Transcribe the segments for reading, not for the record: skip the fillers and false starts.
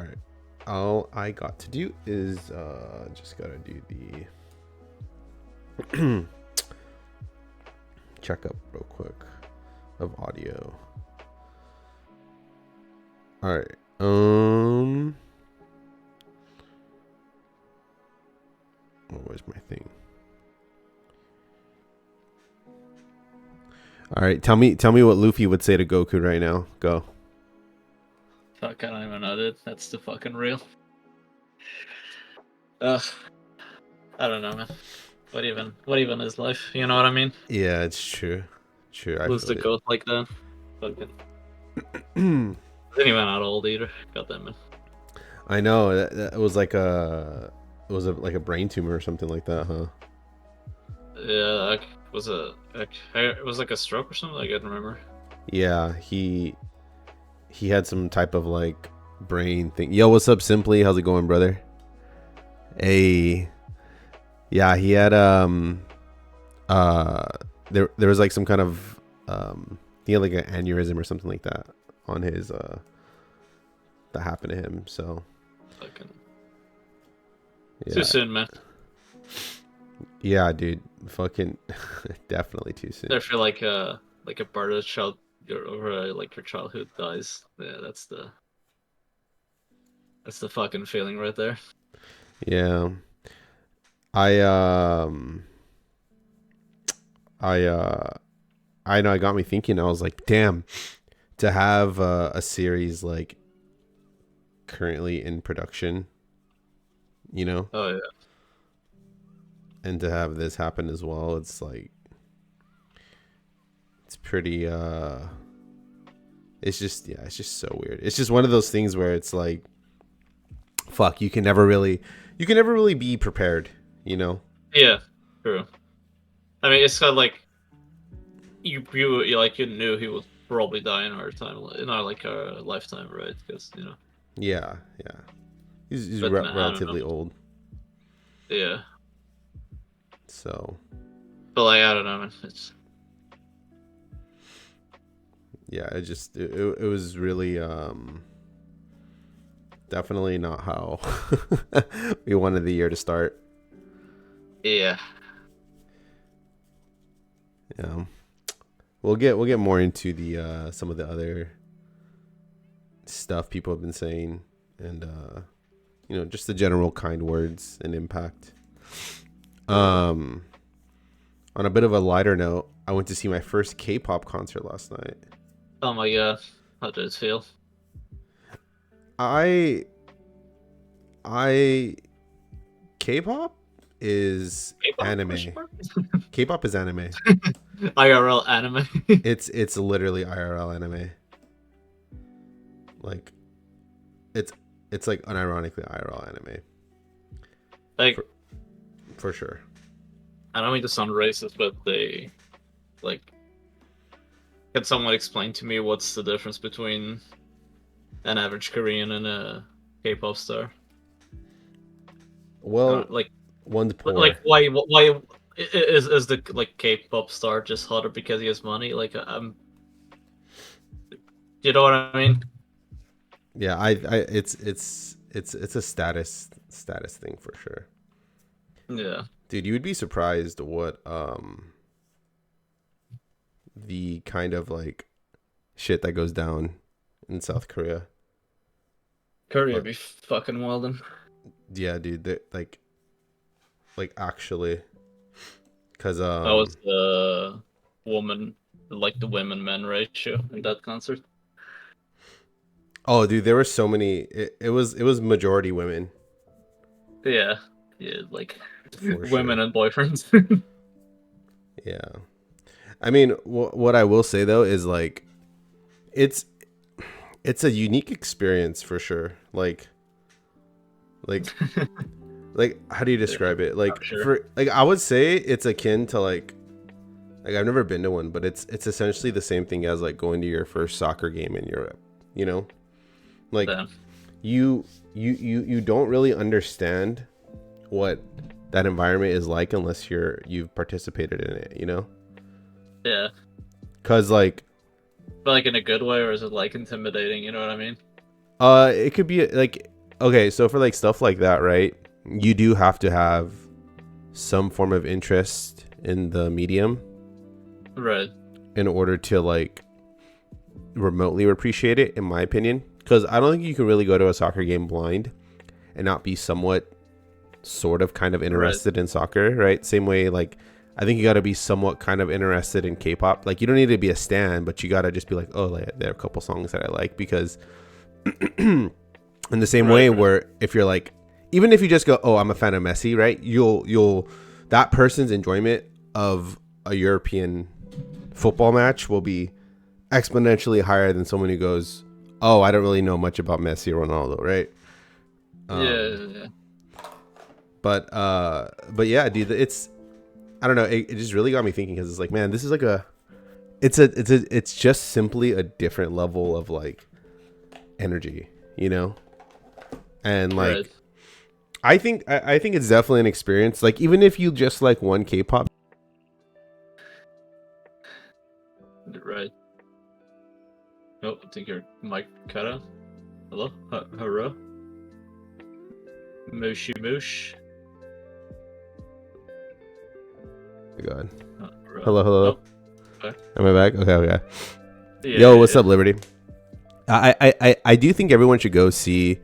All right. All I got to do is just gotta do the checkup real quick of audio. All right. What was my thing? All right. Tell me what Luffy would say to Goku right now. Go. Fuck, I don't even know, dude. That's too fucking real. Ugh. I don't know, man. What even is life? You know what I mean? Yeah, it's true. True. I Lose the feel ghost like that. Fucking. it. Isn't even not old either. God damn it. I know that was like like a brain tumor or something like that, huh? Yeah, it was like a stroke or something. I can't remember. Yeah, he had some type of like brain thing. Yo, what's up, Simply? How's it going, brother? Hey, yeah, he had there was like some kind of he had like an aneurysm or something like that on his that happened to him. So Fucking. yeah, Too soon, man. yeah, dude, fucking definitely too soon. I feel like a part of the child like your childhood dies. Yeah, that's the fucking feeling right there. Yeah, I I I know it got me thinking. I was like, damn, to have a series like currently in production, you know, Oh yeah. and to have this happen as well, it's like it's pretty it's just so weird. It's just one of those things where it's like fuck, you can never really be prepared, you know? Yeah, true. I mean, it's kind of like you knew he would probably die in our time, in our like our lifetime, right? Because Yeah, yeah. He's But man, I don't know. relatively old. Yeah, So, but like I don't know, man. It's yeah, it was really definitely not how we wanted the year to start. yeah, Yeah. We'll get more into the some of the other stuff people have been saying and just the general kind words and impact. On a bit of a lighter note, I went to see my first K-pop concert last night. Oh my god, how did it feel? I I K-pop is K-pop anime. question mark? K-pop is anime. IRL anime. It's literally IRL anime. Like it's like unironically IRL anime. Like For sure. I don't mean to sound racist, but they like. Can someone explain to me what's the difference between an average Korean and a K-pop star? Well, Like one's poor. like why is the like K-pop star just hotter because he has money? Like you know what I mean? Yeah, I it's a status thing for sure. Yeah. Dude, you would be surprised what the kind of like shit that goes down in South Korea. Korea Like, be fucking wildin'. yeah, dude, like actually cuz That was the woman, like the women men ratio in that concert. oh, dude, there were so many it was majority women Yeah, yeah, like for women sure. and boyfriends. Yeah. I mean, what I will say though is like it's it's a unique experience for sure. Like how do you Yeah, describe it? I'm Like sure. for like I would say it's akin to like I've never been to one, but it's essentially the same thing as like going to your first soccer game in Europe, you know? Like Damn. you don't really understand what that environment is like unless you've participated in it, you know? Yeah, Cuz like but like in a good way, or is it like intimidating? You know what I mean? It could be like, okay, so for like stuff like that, right? You do have to have some form of interest in the medium, Right. in order to like remotely appreciate it, in my opinion. Because I don't think you can really go to a soccer game blind and not be somewhat, sort of, kind of interested in soccer, right? Same way, like, I think you got to be somewhat kind of interested in K-pop. Like, you don't need to be a stan, but you got to just be like, oh, like, there are a couple songs that I like. Because in the same way, where if you're like, even if you just go, oh, I'm a fan of Messi, right? You'll that person's enjoyment of a European football match will be exponentially higher than someone who goes, oh, I don't really know much about Messi or Ronaldo, right? Yeah. But yeah, dude, it's, I don't know, it just really got me thinking, because it's like, man, this is like it's just simply a different level of like energy, you know? And like, I think it's definitely an experience. Like, even if you just like one K-pop, Right. Oh, I think your mic cut out. Hello? Hello? Mooshy moosh. oh my God. Hello. Hello. Oh, okay. Am I back? Okay. Yeah, Yo, what's up, Liberty? I do think everyone should go see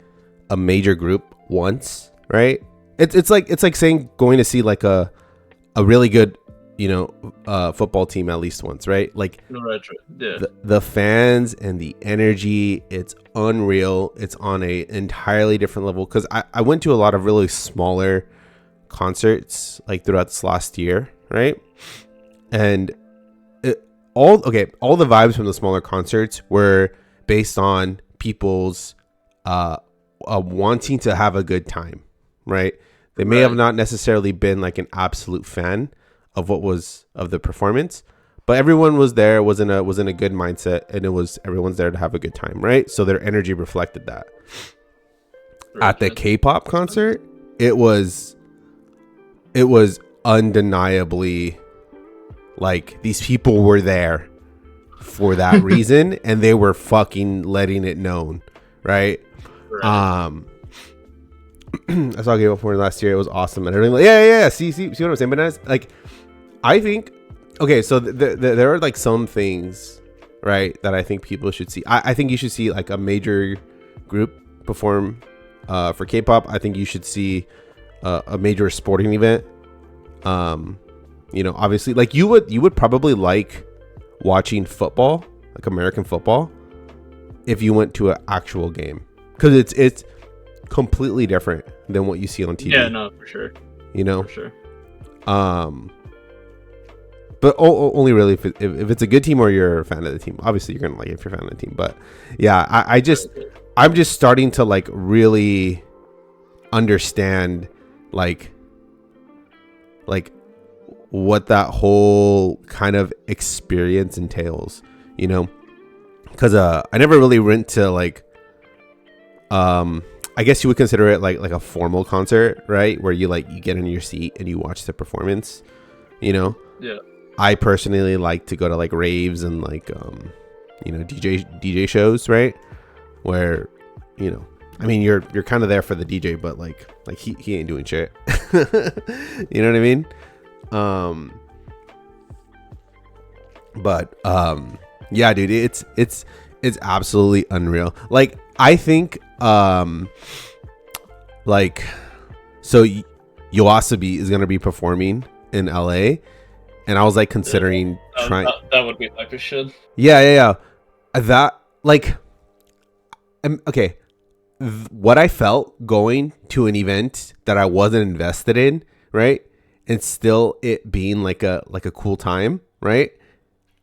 a major group once, right? It's like saying going to see like a really good, you know, football team at least once, right? Like, Yeah. the fans and the energy, it's unreal. It's on a entirely different level, because I went to a lot of really smaller concerts like throughout this last year, right? And all the vibes from the smaller concerts were based on people's wanting to have a good time, right? They may have not necessarily been like an absolute fan of of the performance, but everyone was there, was in a good mindset, and everyone's there to have a good time, right? So their energy reflected that. At the K-pop concert, it was undeniably like these people were there for that reason, and they were fucking letting it known, right? I saw Game of Thrones last year. It was awesome, and everything. Like, yeah. See what I'm saying? But that's, like, I think, okay, so there are like some things, right, that I think people should see. I think you should see like a major group perform for K-pop. I think you should see a major sporting event. You know, obviously, like you would probably like watching football, like American football, if you went to an actual game, because it's completely different than what you see on TV. Yeah, no, for sure. You know, for sure. But only really if it's a good team or you're a fan of the team. Obviously, you're gonna like it if you're a fan of the team. But yeah, I'm just starting to like really understand like what that whole kind of experience entails, you know, because I never really went to like I guess you would consider it like a formal concert, right, where you get in your seat and you watch the performance, you know. Yeah, I personally like to go to like raves and like you know, DJ shows, right, where, you know, I mean, you're kind of there for the DJ, but like he ain't doing shit. You know what I mean? But yeah, dude, it's absolutely unreal. Like, I think like, so Yoasobi is gonna be performing in LA, and I was like considering trying. That would be like a shit. Yeah. That, like, okay. What I felt going to an event that I wasn't invested in, right, and still it being like a cool time, right?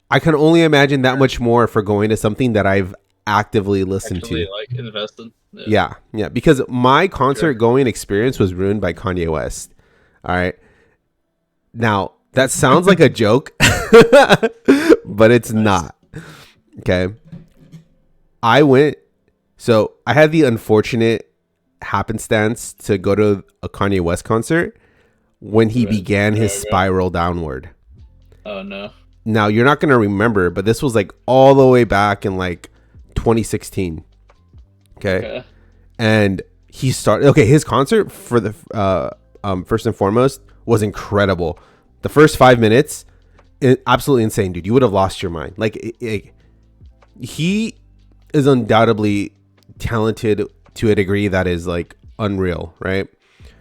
I can only imagine that much more for going to something that I've actively listened to. Like, invested. Yeah, because my concert going experience was ruined by Kanye West. All right. Now, that sounds like a joke, but it's not. Okay. So I had the unfortunate happenstance to go to a Kanye West concert when he began his spiral downward. Oh, no. Now, you're not going to remember, but this was like all the way back in like 2016. Okay. Okay. And he started. Okay, his concert for the first and foremost was incredible. The first 5 minutes, absolutely insane, dude. You would have lost your mind. Like he is undoubtedly talented to a degree that is like unreal, right?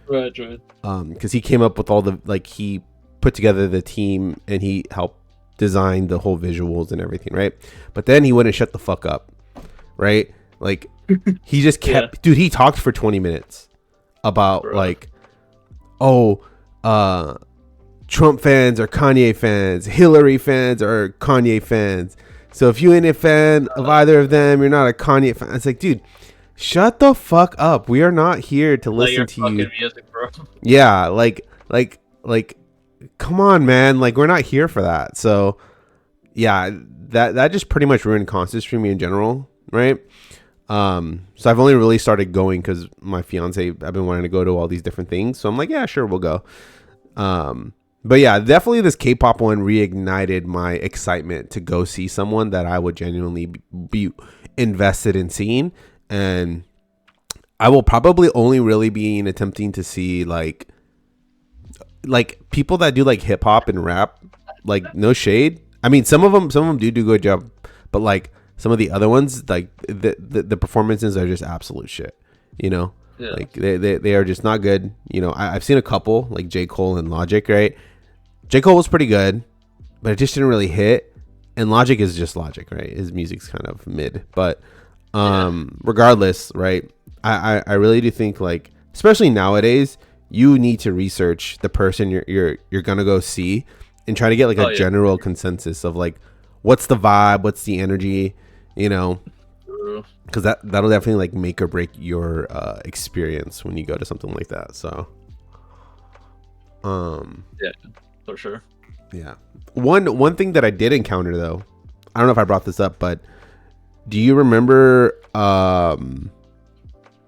Right. Because he came up with all the like he put together the team and he helped design the whole visuals and everything, right? But then he wouldn't shut the fuck up, right? Like he just kept, dude. He talked for 20 minutes about like, oh, Trump fans are Kanye fans, Hillary fans are Kanye fans. So if you ain't a fan of either of them, you're not a Kanye fan. It's like, dude, shut the fuck up. We are not here to listen to you. Music, bro. Yeah, like, come on, man. Like, we're not here for that. So, yeah, that just pretty much ruined concerts for me in general, right? So I've only really started going because my fiance, I've been wanting to go to all these different things. So I'm like, yeah, sure, we'll go. But yeah, definitely this K-pop one reignited my excitement to go see someone that I would genuinely be invested in seeing. And I will probably only really be attempting to see like people that do like hip hop and rap, like no shade. I mean, some of them do a good job, but like some of the other ones, like the performances are just absolute shit, you know? Yeah. Like they are just not good. You know, I've seen a couple like J. Cole and Logic, right? J. Cole was pretty good, but it just didn't really hit. And Logic is just Logic, right? His music's kind of mid, but regardless, right? I really do think like, especially nowadays, you need to research the person you're gonna go see and try to get like a general consensus of like what's the vibe, what's the energy, you know, because that'll definitely like make or break your experience when you go to something like that. So yeah, for sure. Yeah, one thing that I did encounter though, I don't know if I brought this up, but do you remember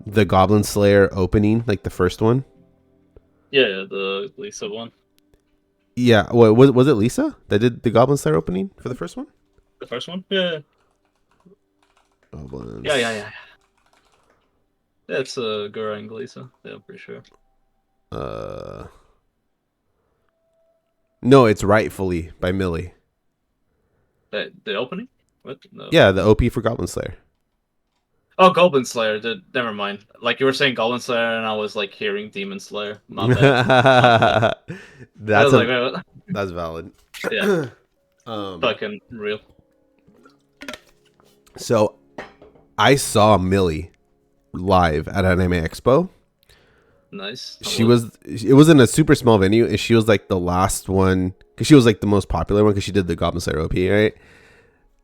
the Goblin Slayer opening, like the first one? Yeah, the Lisa one. Yeah, was it Lisa that did the Goblin Slayer opening for the first one? The first one? Yeah. Goblins. Yeah. Yeah, it's Gura and Lisa. Yeah, I'm pretty sure. No, it's Rightfully by Millie. The opening? What? No. Yeah, the OP for Goblin Slayer. Oh, Goblin Slayer. Never mind. Like you were saying Goblin Slayer, and I was like hearing Demon Slayer. My bad. That's valid. Yeah. Fucking real. So, I saw Millie live at Anime Expo. Nice. It was in a super small venue, and she was like the last one because she was like the most popular one because she did the Goblin Slayer OP, right?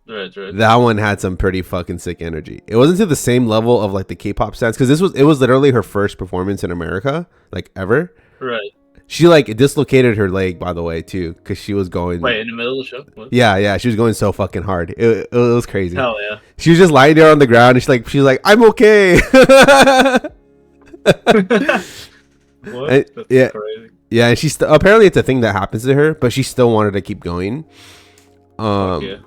Right. That one had some pretty fucking sick energy. It wasn't to the same level of like the K-pop stance because it was literally her first performance in America, like ever. Right. She like dislocated her leg, by the way, too, because she was going. Wait, in the middle of the show? What? Yeah, she was going so fucking hard. It was crazy. Hell yeah. She was just lying there on the ground, and she's like, I'm okay. What? That's crazy. Yeah, and she's apparently it's a thing that happens to her, but she still wanted to keep going. Yeah.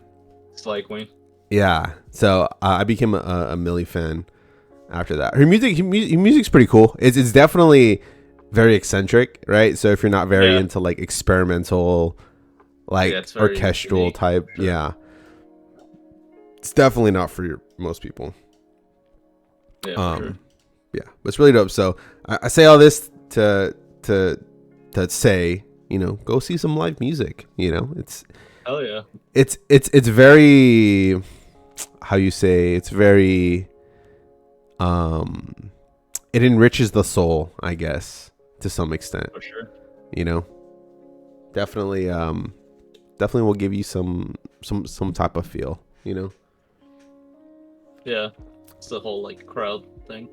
It's like Queen. Yeah, so I became a Millie fan after that. Her music's pretty cool. It's definitely very eccentric, right? So if you're not very into like experimental, like orchestral unique, type, sure. Yeah, it's definitely not for most people. Yeah, sure. Yeah, but it's really dope. So I say all this to say, you know, go see some live music. You know, it's. Oh yeah. It's very, how you say, it's very, it enriches the soul, I guess, to some extent. For sure. You know, definitely will give you some type of feel, you know? Yeah. It's the whole like crowd thing.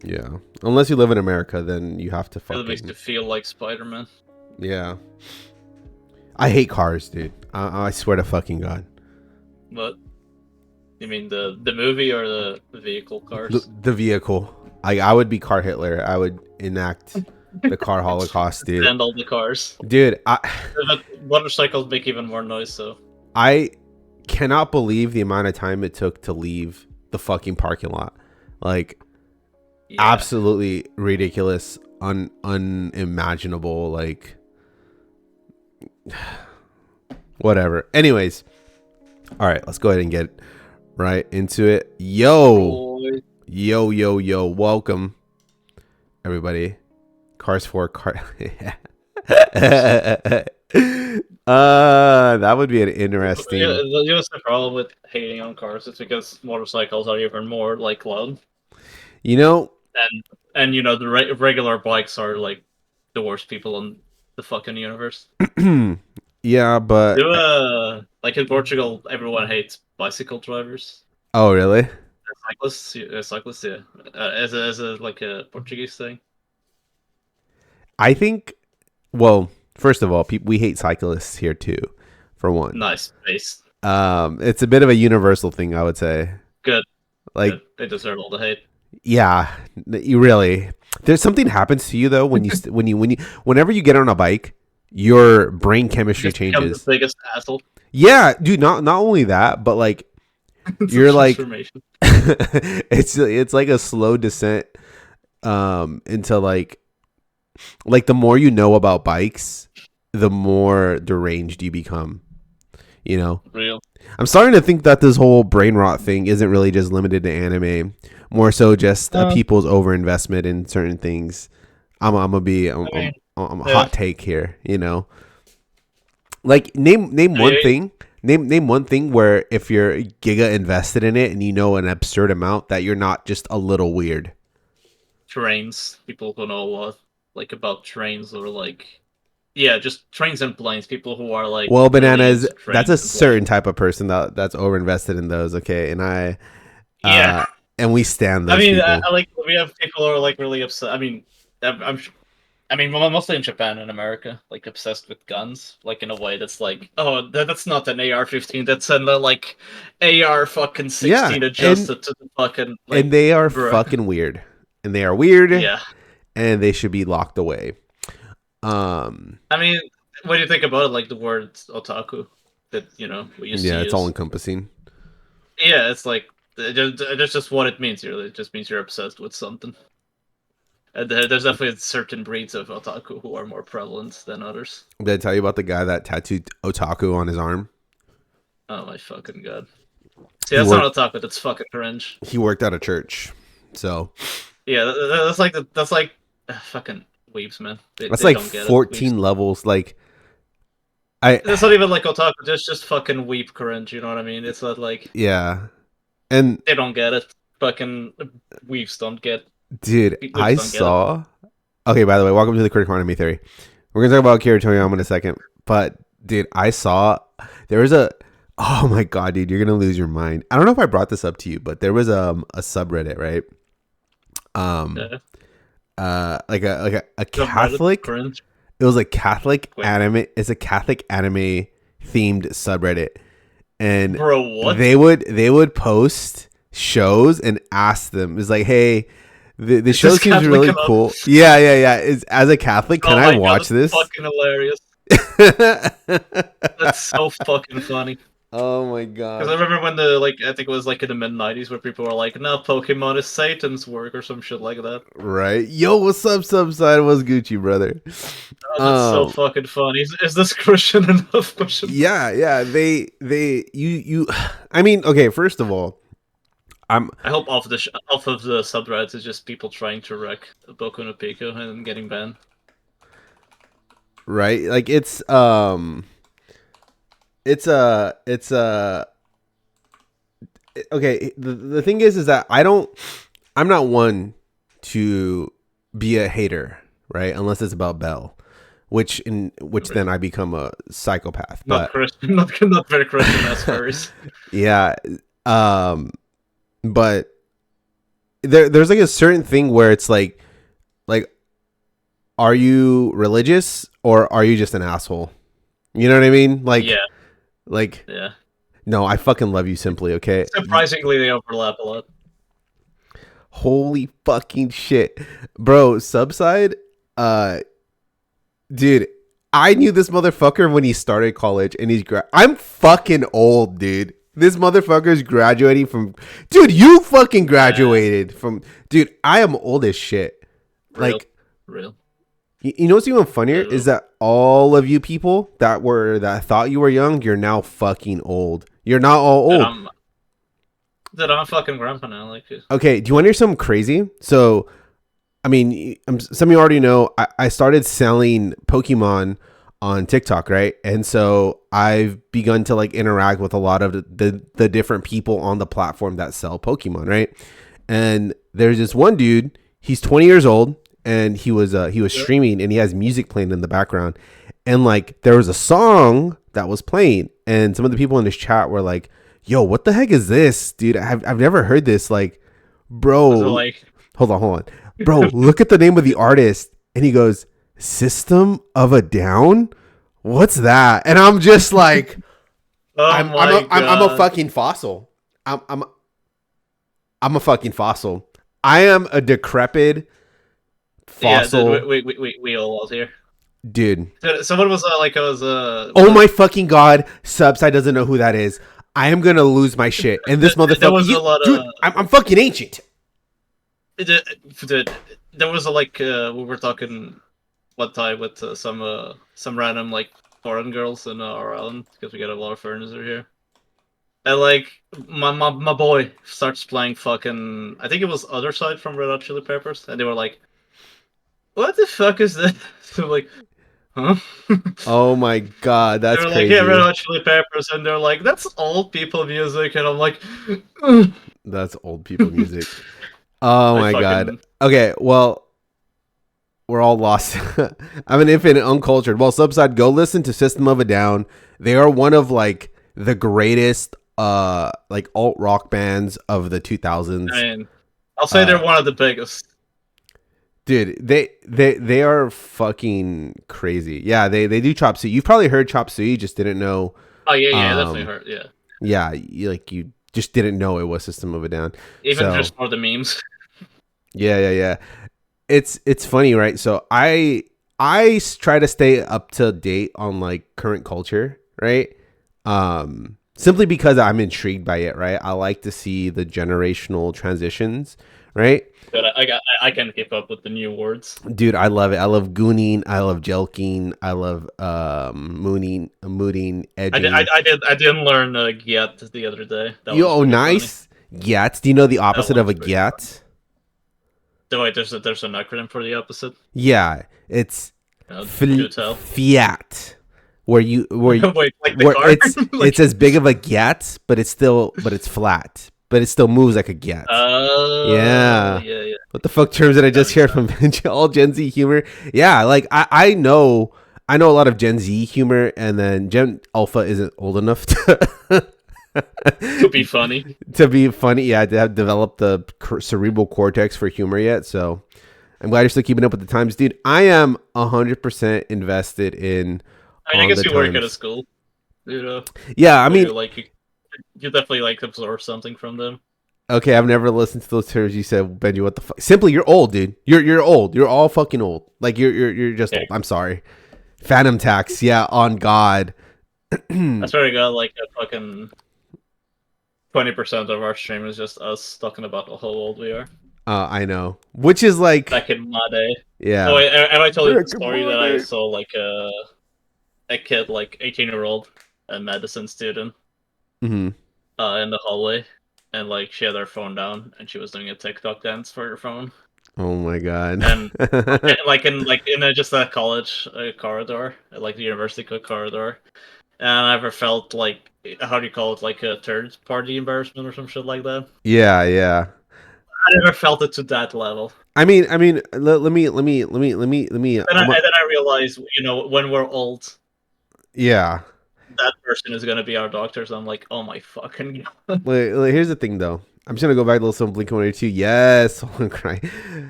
Yeah. Unless you live in America, then you have to fucking. It makes you feel like Spider-Man. Yeah. I hate cars, dude. I swear to fucking God. What? You mean the movie or the vehicle cars? The vehicle. I would be Car Hitler. I would enact the car holocaust, dude. And all the cars. Dude, motorcycles make even more noise, so. I cannot believe the amount of time it took to leave the fucking parking lot. Like Yeah. absolutely ridiculous, unimaginable, like whatever. Anyways, all right, let's go ahead and get right into it. Yo, welcome everybody. Cars 4 car. That would be an interesting. You know, what's the problem with hating on cars? It's because motorcycles are even more like loud, You know, and you know the regular bikes are like the worst people in the fucking universe. yeah, but Like in Portugal, everyone hates bicycle drivers. oh really? Cyclists, yeah. As a like a Portuguese thing. I think. Well, first of all, we hate cyclists here too. For one, Nice base. it's a bit of a universal thing, I would say. Good. Like, Good. They deserve all the hate. yeah, you really. There's something happens to you though when whenever you get on a bike, your brain chemistry Just become changes. the biggest asshole. Yeah, dude. Not only that, but like It's a you're like, transformation. it's like a slow descent into like the more you know about bikes, the more deranged you become. You know, Real. I'm starting to think that this whole brain rot thing isn't really just limited to anime, more so just people's overinvestment in certain things. I'm a hot take here, you know. Like name one thing. Name one thing where if you're giga invested in it and you know an absurd amount that you're not just a little weird. Trains. People who know a lot like about trains or like yeah, just trains and planes. People who are like Well, really bananas. into trains That's a and certain planes. type of person that's overinvested in those. Okay, and Yeah. and we stand those I mean, people. I like we have people who are like really upset. I mean, I mean, mostly in Japan and America, like obsessed with guns, like in a way that's like, oh, that's not an AR-15, that's an like AR fucking Yeah, 16 adjusted to the fucking and like, they are bruh. fucking weird, and they are weird, Yeah, and they should be locked away. I mean, what do you think about it? Like the word otaku that you know we used to Yeah, it's all use. encompassing. Yeah, it's like that's just what it means. Really, it just means you're obsessed with something. And there's definitely certain breeds of otaku who are more prevalent than others. Did I tell you about the guy that tattooed otaku on his arm? Oh my fucking god. See, He that's not worked. otaku. That's fucking cringe. He worked at a church, so Yeah, that's like fucking weebs, man. that's They like don't get it. Weebs. 14 levels. Like I, That's not even like otaku. That's just fucking weeb cringe. You know what I mean? It's not like yeah, and they don't get it. Fucking weebs don't get. dude, Weebs I don't get it. saw. Okay, by the way, welcome to the Critical Anime Theory. We're gonna talk about Akira Toriyama in a second, but dude, I saw there was a. Oh my god, dude, you're gonna lose your mind. I don't know if I brought this up to you, but there was a subreddit, right? Yeah. Like a Don't Catholic. cringe. It was a Catholic Wait. anime. It's a Catholic anime themed subreddit, and Bro, what? they would post shows and ask them. It's like, hey, the show this seems Catholic really enough? cool. Yeah. Is as a Catholic, can Oh I my watch god, that's this? fucking hilarious. That's so fucking funny. Oh my Because god! I remember when the like I think it was like in the mid-90s where people were like, "No, Pokemon is Satan's work" or some shit like that. Right? Yo, what's up, Subside? What's Gucci, brother? Oh, that's so fucking funny. Is this Christian enough? Question? Yeah. You. I mean, okay. First of all, I hope off of the subreddits is just people trying to wreck Boku no Pico and getting banned. right. Like it's okay. The thing is that I'm not one to be a hater, right? Unless it's about Belle, which then I become a psychopath. Not But Christian, not very Christian as furries. yeah, but there's like a certain thing where it's like, are you religious or are you just an asshole? You know what I mean? Like, Yeah, like, yeah. no, I fucking love you simply, okay? Surprisingly, they overlap a lot. Holy fucking shit. Bro, Subside, dude, I knew this motherfucker when he started college and I'm fucking old, dude. This motherfucker's graduating from, dude. You fucking graduated from, dude. I am old as shit. Real, Like, real. you know what's even funnier Real. is that all of you people that thought you were young, you're now fucking old. You're not all Dude, old. I'm a fucking grandpa now. Like, Okay, do you want to hear something crazy? So, I mean, some of you already know I started selling Pokemon on TikTok, right? And so I've begun to like interact with a lot of the different people on the platform that sell Pokemon, right? And there's this one dude, he's 20 years old, and he was streaming, and he has music playing in the background. And like there was a song that was playing, and some of the people in his chat were like, "Yo, what the heck is this, dude? I've never heard this." Like, bro, like, hold on. Bro, look at the name of the artist. And he goes, System of a Down? What's that? And I'm just like, I'm a fucking fossil. I'm a fucking fossil. I am a decrepit fossil. Yeah, dude, we all was here. Dude. Someone was oh my fucking God. Subside doesn't know who that is. I am going to lose my shit. And this motherfucker, dude, I'm fucking ancient. There was we were talking one time with some random like foreign girls in our island because we got a lot of foreigners here. And like my boy starts playing fucking, I think it was Other Side from Red Hot Chili Peppers, and they were like, "What the fuck is this?" So I'm like, huh? Oh my God, that's they're crazy. like, yeah, Red Hot Chili Peppers, and they're like, "That's old people music," and I'm like, that's old people music. Oh my God. Okay, well, we're all lost. I'm an infinite uncultured. Well, Subside, go listen to System of a Down. They are one of like the greatest like alt rock bands of the 2000s. I mean, I'll say they're one of the biggest. Dude, they are fucking crazy. Yeah, they do Chop Suey. You've probably heard Chop Suey, just didn't know. Oh yeah, definitely heard. Yeah. Yeah, you just didn't know it was System of a Down. Even just for the memes. Yeah. It's funny, right? So I try to stay up to date on like current culture, right? Simply because I'm intrigued by it, right? I like to see the generational transitions, right? But I can keep up with the new words. Dude, I love it. I love gooning. I love jelking. I love mooning, edging. I didn't learn gyat the other day. Yo, nice. Gyat. Do you know the opposite of a gyat? So wait, there's an acronym for the opposite. Yeah, it's fiat. Where wait, like the car? It's as big of a gyat, but it's flat. But it still moves like a gyat. Yeah. What the fuck terms did I just hear from all Gen Z humor? Yeah, like I know a lot of Gen Z humor, and then Gen Alpha isn't old enough to be funny. Yeah, to have developed the cerebral cortex for humor yet. So I'm glad you're still keeping up with the times, dude. I am 100% invested in. I guess you work at a school, you know. Yeah, I mean, you definitely like absorb something from them. Okay, I've never listened to those terms you said, Benji. What the fuck? Simply, you're old, dude. You're old. You're all fucking old. Like you're just old. I'm sorry. Phantom tax. Yeah, on God. I swear to God, like a fucking 20% of our stream is just us talking about how old we are. I know. Which is like back in my day. Yeah. Oh, wait, have I told you the story that I saw like a kid, like 18-year-old, a medicine student, in the hallway, and like she had her phone down and she was doing a TikTok dance for her phone. Oh my God. And like in just a college corridor, like the university corridor. And I never felt like, how do you call it, like a third party embarrassment or some shit like that. Yeah. I never felt it to that level. I mean, let me. And then I realized, when we're old, yeah, that person is gonna be our doctor. So I'm like, oh my fucking God. Here's the thing, though. I'm just gonna go back to some Blink-182. Yes, I'm crying.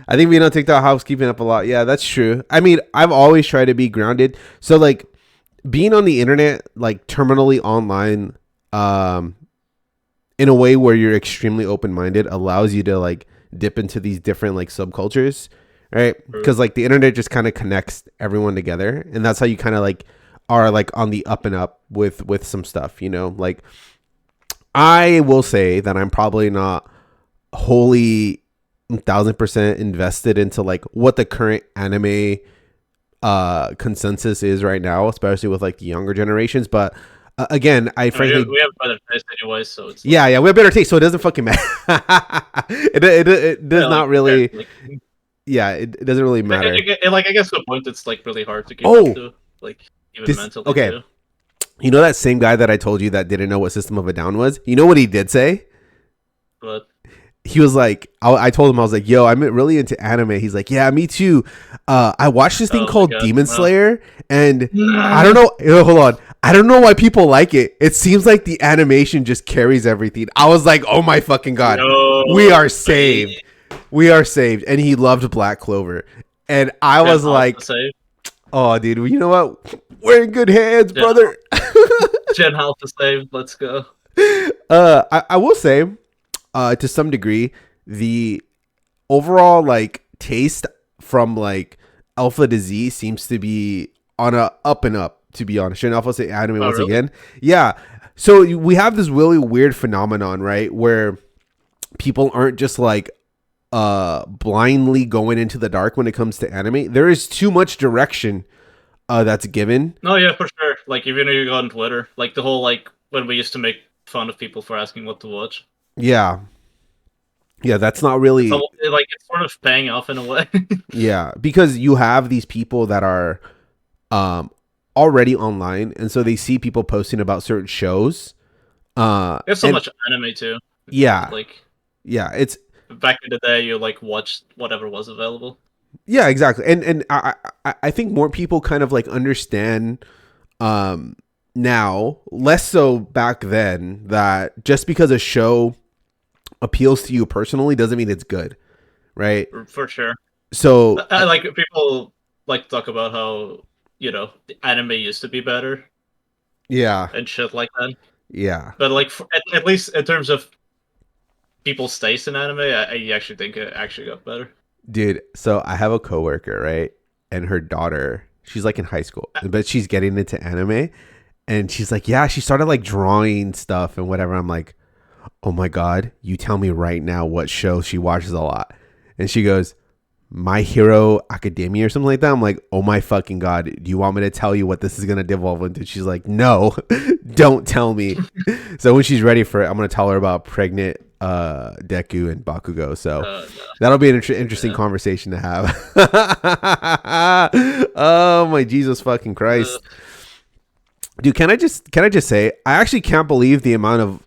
I think we don't TikTok housekeeping up a lot. Yeah, that's true. I mean, I've always tried to be grounded. So like, being on the internet, like terminally online, in a way where you're extremely open-minded, allows you to like dip into these different like subcultures, right? Because like the internet just kind of connects everyone together, and that's how you kind of like are like on the up and up with some stuff, like I will say that I'm probably not wholly 1,000% invested into like what the current anime consensus is right now, especially with like the younger generations. But again, I I mean, frankly, we have better taste anyway, so it's yeah, like, yeah, we have better taste, so it doesn't fucking matter. It does yeah, like, not really, like, yeah, it doesn't really matter. like I guess to a point it's like really hard to keep up Oh, to, like even this mentally okay. too. You know that same guy that I told you that didn't know what System of a Down was? You know what he did say? But He was like, I told him, I was like, yo, I'm really into anime. He's like, yeah, me too. I watched this thing oh my called god, Demon no. Slayer, and I don't know. Hold on. I don't know why people like it. It seems like the animation just carries everything. I was like, oh my fucking God. We No, are saved. We are saved. And he loved Black Clover. And I was like, oh, dude, you know what? We're in good hands, brother. Gen Alpha saved. Let's go. I will say, to some degree, the overall like taste from like Alpha to Z seems to be on a up and up. To be honest, shouldn't Alpha say anime once really? again? Yeah. So we have this really weird phenomenon, right, where people aren't just like blindly going into the dark when it comes to anime. There is too much direction that's given. No, yeah, for sure. Like even if you go on Twitter, like the whole like when we used to make fun of people for asking what to watch. Yeah. Yeah, that's not really Like it's sort of paying off in a way. yeah, because you have these people that are already online, and so they see people posting about certain shows. There's so much anime too. Yeah. Like Yeah, it's back in the day, you like watched whatever was available. yeah, exactly. And I think more people kind of like understand now, less so back then, that just because a show appeals to you personally doesn't mean it's good, right? For sure. So I like people like to talk about how, you know, the anime used to be better yeah, and shit like that. yeah, But like at least in terms of people's taste in anime, I actually think it actually got better. dude. So I have a coworker, right, and her daughter, she's like in high school, but she's getting into anime, and she's like, yeah, she started like drawing stuff and whatever. I'm like, oh my God, you tell me right now what show she watches a lot. And she goes, My Hero Academia or something like that. I'm like, oh my fucking God, do you want me to tell you what this is going to devolve into? She's like, no, don't tell me. So when she's ready for it, I'm going to tell her about Pregnant Deku and Bakugo. So No. that'll be an interesting conversation to have. Oh my Jesus fucking Christ. Dude, can I just say, I actually can't believe the amount of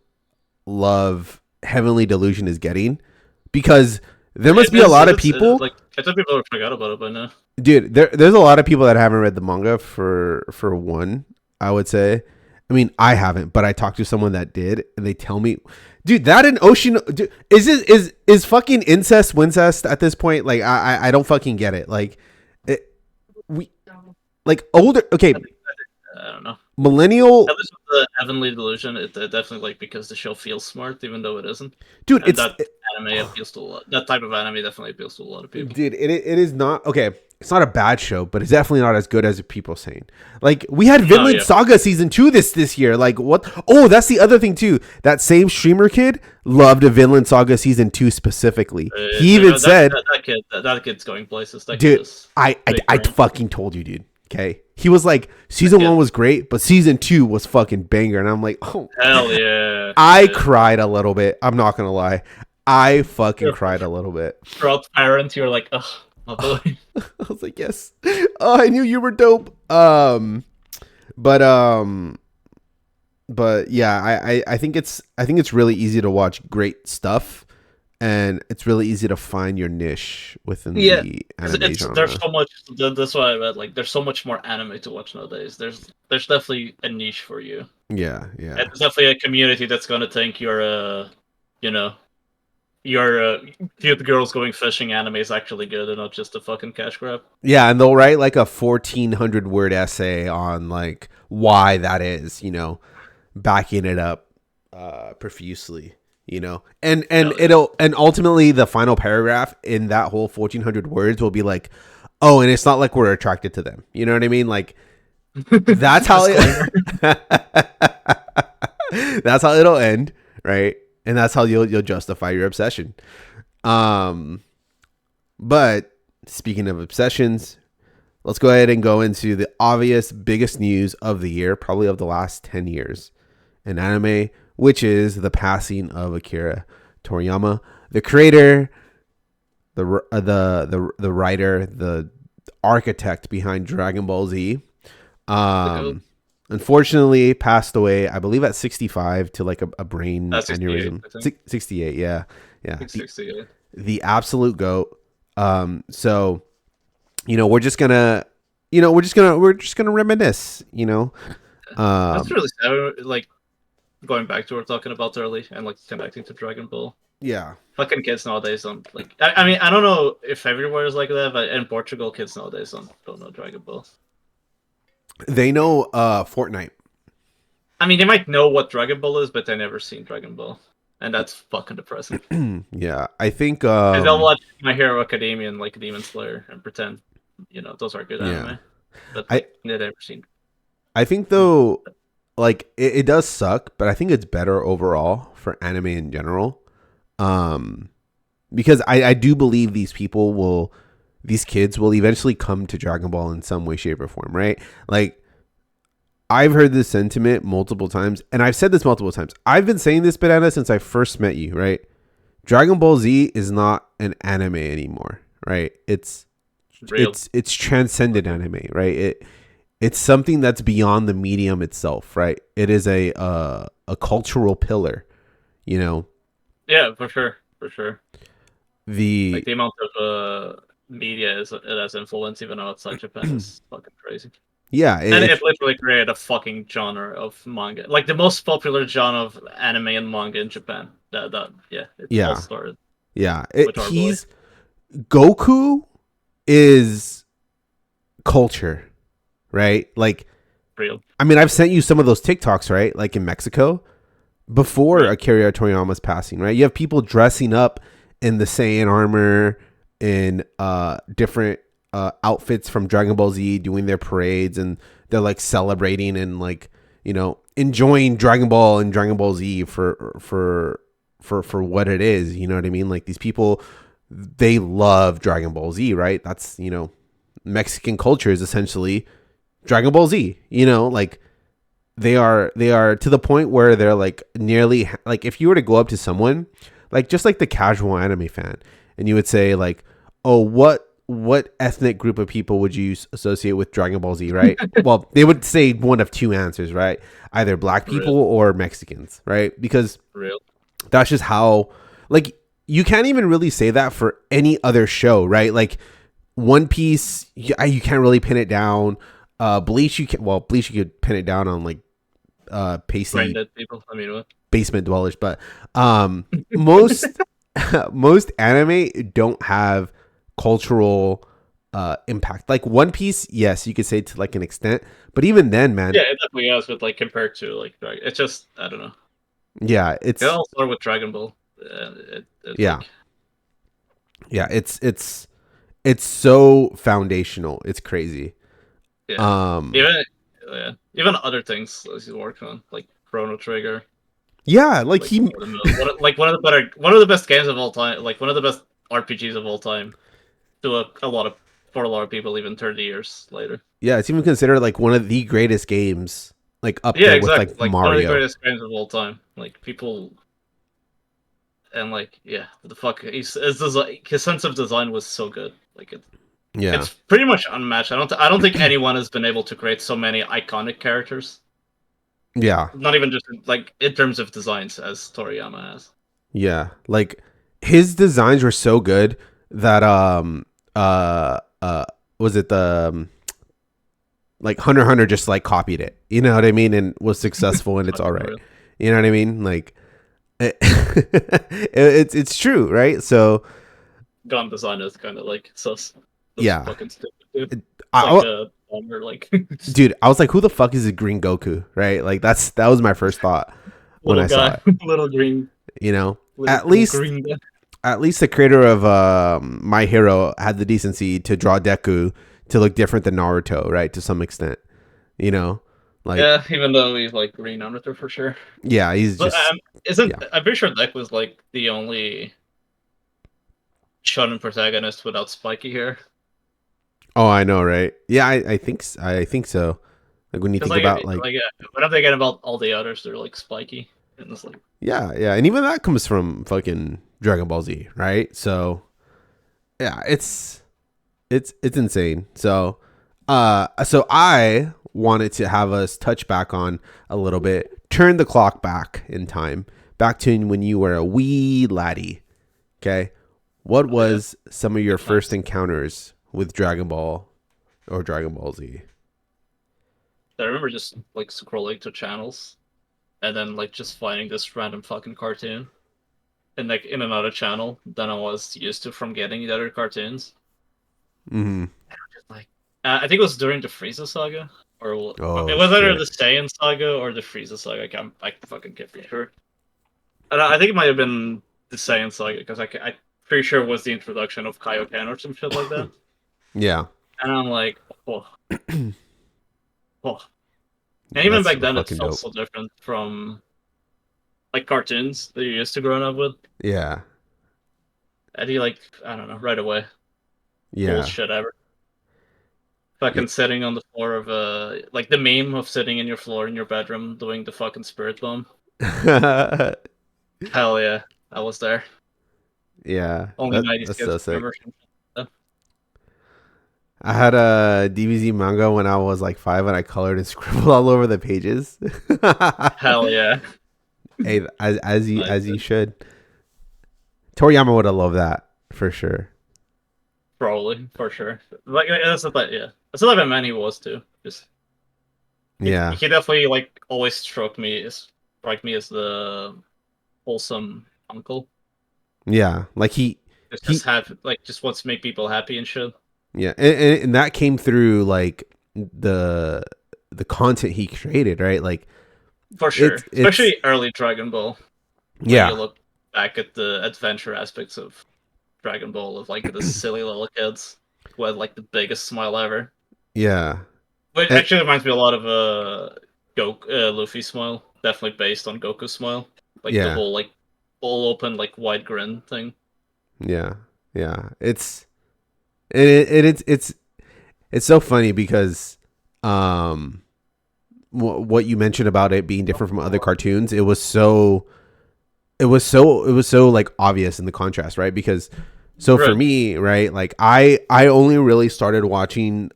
love Heavenly Delusion is getting, because there must be a lot of people. Like I thought people forgot about it by now. Dude, there's a lot of people that haven't read the manga for one, I would say. I mean, I haven't, but I talked to someone that did, and they tell me, dude, that in Ocean, dude, is fucking incest wincest at this point? Like, I don't fucking get it. Like, like older, okay, I don't know. millennial. At least with the Heavenly Delusion, it definitely like because the show feels smart, even though it isn't. Dude, and anime appeals to a lot. That type of anime definitely appeals to a lot of people. Dude, it is not okay. It's not a bad show, but it's definitely not as good as people saying. Like, we had Vinland Saga season 2 this year. Like, what? Oh, that's the other thing too. That same streamer kid loved a Vinland Saga season 2 specifically. He even said that kid's going places. Dude, I fucking told you, dude. Okay, he was like, season 1 was great, but season 2 was fucking banger, and I'm like, oh hell yeah. I cried a little bit. I'm not gonna lie. I fucking cried a little bit. Throughout parents, you're like, ugh, my boy. I was like, yes. Oh, I knew you were dope. But yeah, I think it's really easy to watch great stuff, and it's really easy to find your niche within the anime genre. There's so much. That's why I meant, like, there's so much more anime to watch nowadays. There's definitely a niche for you. Yeah. And there's definitely a community that's gonna think you're your cute girls going fishing anime is actually good and not just a fucking cash grab. Yeah, and they'll write like a 1,400 word essay on like why that is, backing it up profusely, and ultimately the final paragraph in that whole 1,400 words will be like, oh, and it's not like we're attracted to them. You know what I mean? Like, that's how that's how it'll end. right? And that's how you'll justify your obsession. But speaking of obsessions, let's go ahead and go into the obvious biggest news of the year, probably of the last 10 years in anime, which is the passing of Akira Toriyama, the creator, the writer, the architect behind Dragon Ball Z. Unfortunately passed away, I believe at 65 to like a brain aneurysm. 68, yeah. 68. The absolute goat. So, we're just gonna reminisce, That's really sad. Like going back to what we were talking about early and like connecting to Dragon Ball. Yeah. Fucking kids nowadays don't like. I mean, I don't know if everywhere is like that, but in Portugal, kids nowadays don't know Dragon Ball. They know Fortnite. I mean, they might know what Dragon Ball is, but they never seen Dragon Ball, and that's fucking depressing. Yeah, I think they'll watch My Hero Academia and like Demon Slayer and pretend, those are good anime, but like, they never seen. I think though, like it does suck, but I think it's better overall for anime in general. Because I do believe these kids will eventually come to Dragon Ball in some way, shape, or form, right? Like, I've heard this sentiment multiple times, and I've said this multiple times. I've been saying this, Banana, since I first met you, right? Dragon Ball Z is not an anime anymore, right? It's transcendent anime, right? It's something that's beyond the medium itself, right? It is a cultural pillar, Yeah, for sure. The like the amount of media it has influence even outside Japan is fucking crazy. Yeah, and it literally created a fucking genre of manga, like the most popular genre of anime and manga in Japan. It all started. Yeah, Goku is culture, right? Like, real. I mean, I've sent you some of those TikToks, right? Like in Mexico, before Akira Toriyama's passing, right? You have people dressing up in the Saiyan armor, in different outfits from Dragon Ball Z, doing their parades, and they're like celebrating and like enjoying Dragon Ball and Dragon Ball Z for what it is. You know what I mean? Like, these people, they love Dragon Ball Z, right? That's Mexican culture is essentially Dragon Ball Z. Like, they are to the point where they're like nearly like, if you were to go up to someone, like just like the casual anime fan, and you would say like, oh, what ethnic group of people would you associate with Dragon Ball Z, right? Well, they would say one of two answers, right? Either black people or Mexicans, right? Because that's just how, like, you can't even really say that for any other show, right? Like, One Piece, you can't really pin it down. Bleach, you could pin it down on like pasty people. basement dwellers, but most most anime don't have cultural impact. Like One Piece, yes, you could say to like an extent, but even then, man, it definitely has. But like compared to like, it's just, I don't know. Yeah, it all started with Dragon Ball. It's so foundational. It's crazy. Yeah. Even other things he's working on, like Chrono Trigger. Yeah, like he like one of the best games of all time, like one of the best RPGs of all time, for a lot of people, even 30 years later. Yeah, it's even considered like one of the greatest games, like up there with like Mario. One of the greatest games of all time. Like people, and like the fuck, his sense of design was so good. Like it's pretty much unmatched. I don't think anyone has been able to create so many iconic characters. Yeah. Not even just like in terms of designs as Toriyama has. Yeah. Like his designs were so good that was it the like Hunter x Hunter just like copied it. You know what I mean? And was successful and it's all right. You know what I mean? Like it's true, right? So Gun design is kind of like sus. Yeah. Fucking stupid. Dude, I was like, who the fuck is a green Goku, right? Like that was my first thought when I saw it. Little green. At least the creator of My Hero had the decency to draw Deku to look different than Naruto, right? To some extent, Like, Yeah, even though he's like Green Undertow for sure. yeah, he's But just isn't yeah. I'm pretty sure Deck was like the only shonen protagonist without spiky hair. Oh, I know, right? Yeah, I think so. Like when you Because think about like when I'm thinking about all the others, they're like spiky, and it's like yeah, yeah, and even that comes from fucking Dragon Ball Z, right? So yeah, it's insane. So so I wanted to have us touch back on a little bit, turn the clock back in time, back to when you were a wee laddie. Okay, what oh yeah, was some of your good first times. encounters with Dragon Ball or Dragon Ball Z? I remember just like scrolling to channels and then like just finding this random fucking cartoon and like in another channel than I was used to from getting the other cartoons. Mm-hmm. Just like I think it was during the Frieza saga, or it Oh was either the shit. Saiyan saga or the Frieza saga. I fucking can't be sure. And I think it might have been the Saiyan saga because I pretty sure it was the introduction of Kaioken or some shit like that. Yeah. And I'm like, oh, oh. And Yeah, even that's back super then, it fucking felt dope. so different from like cartoons that you're used to growing up with. Yeah. And he like I don't know right away, coolest Yeah. shit ever. Yeah. Fucking sitting on the floor of like the meme of sitting in your floor in your bedroom doing the fucking spirit bomb. Hell yeah, I was there. Yeah. Only That 90s that's kids so sick. remember some shit. I had a DBZ manga when I was like 5 and I colored and scribbled all over the pages. Hell yeah, Hey, nice. as you should. Toriyama would have loved that for sure. Probably for sure. Like that's the yeah. That's the type of man he was too. Just Yeah. he definitely like always strike me as the wholesome uncle. Yeah. Like Just he have like just wants to make people happy and shit. yeah, and that came through like the the content he created, right? Like For sure. it's Especially early Dragon Ball when you yeah. look back at the adventure aspects of Dragon Ball of like the silly little kids who had like the biggest smile ever. Yeah. Which And, actually reminds me a lot of Luffy smile, definitely based on Goku's smile. Like the yeah. whole like all open like wide grin thing. Yeah. Yeah. It's so funny because um what you mentioned about it being different from other cartoons, it was so like obvious in the contrast, right? Because so for Right. me, right, like I only really started watching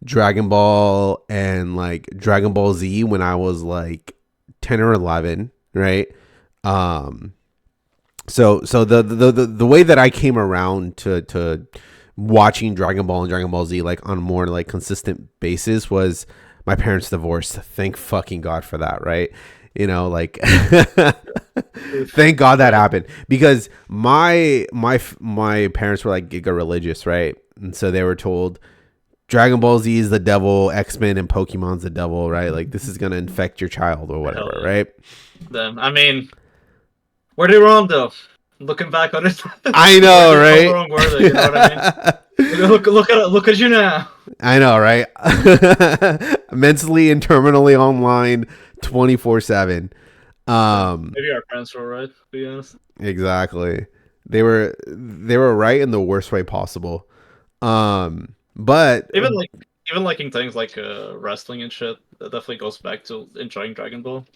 Dragon Ball and like Dragon Ball Z when I was like 10 or 11, right? Um so the way that I came around to watching Dragon Ball and Dragon Ball Z like on a more like consistent basis was my parents divorced. Thank fucking God for that, right? You know, like thank God that Right. happened because my parents were like giga religious, right? And so they were told Dragon Ball Z is the devil, X-Men and Pokemon's the devil, right? Like this is going to infect your child or Hell whatever, yeah. right? Them. I mean, were they wrong though? Looking back on it, I were know, they how right? wrong were they? You know what I mean? Look at you now. I know, right? Mentally and terminally online 24/7. Maybe our parents were right. To be honest, Exactly. They were right in the worst way possible. But even like even liking things like wrestling and shit, that definitely goes back to enjoying Dragon Ball.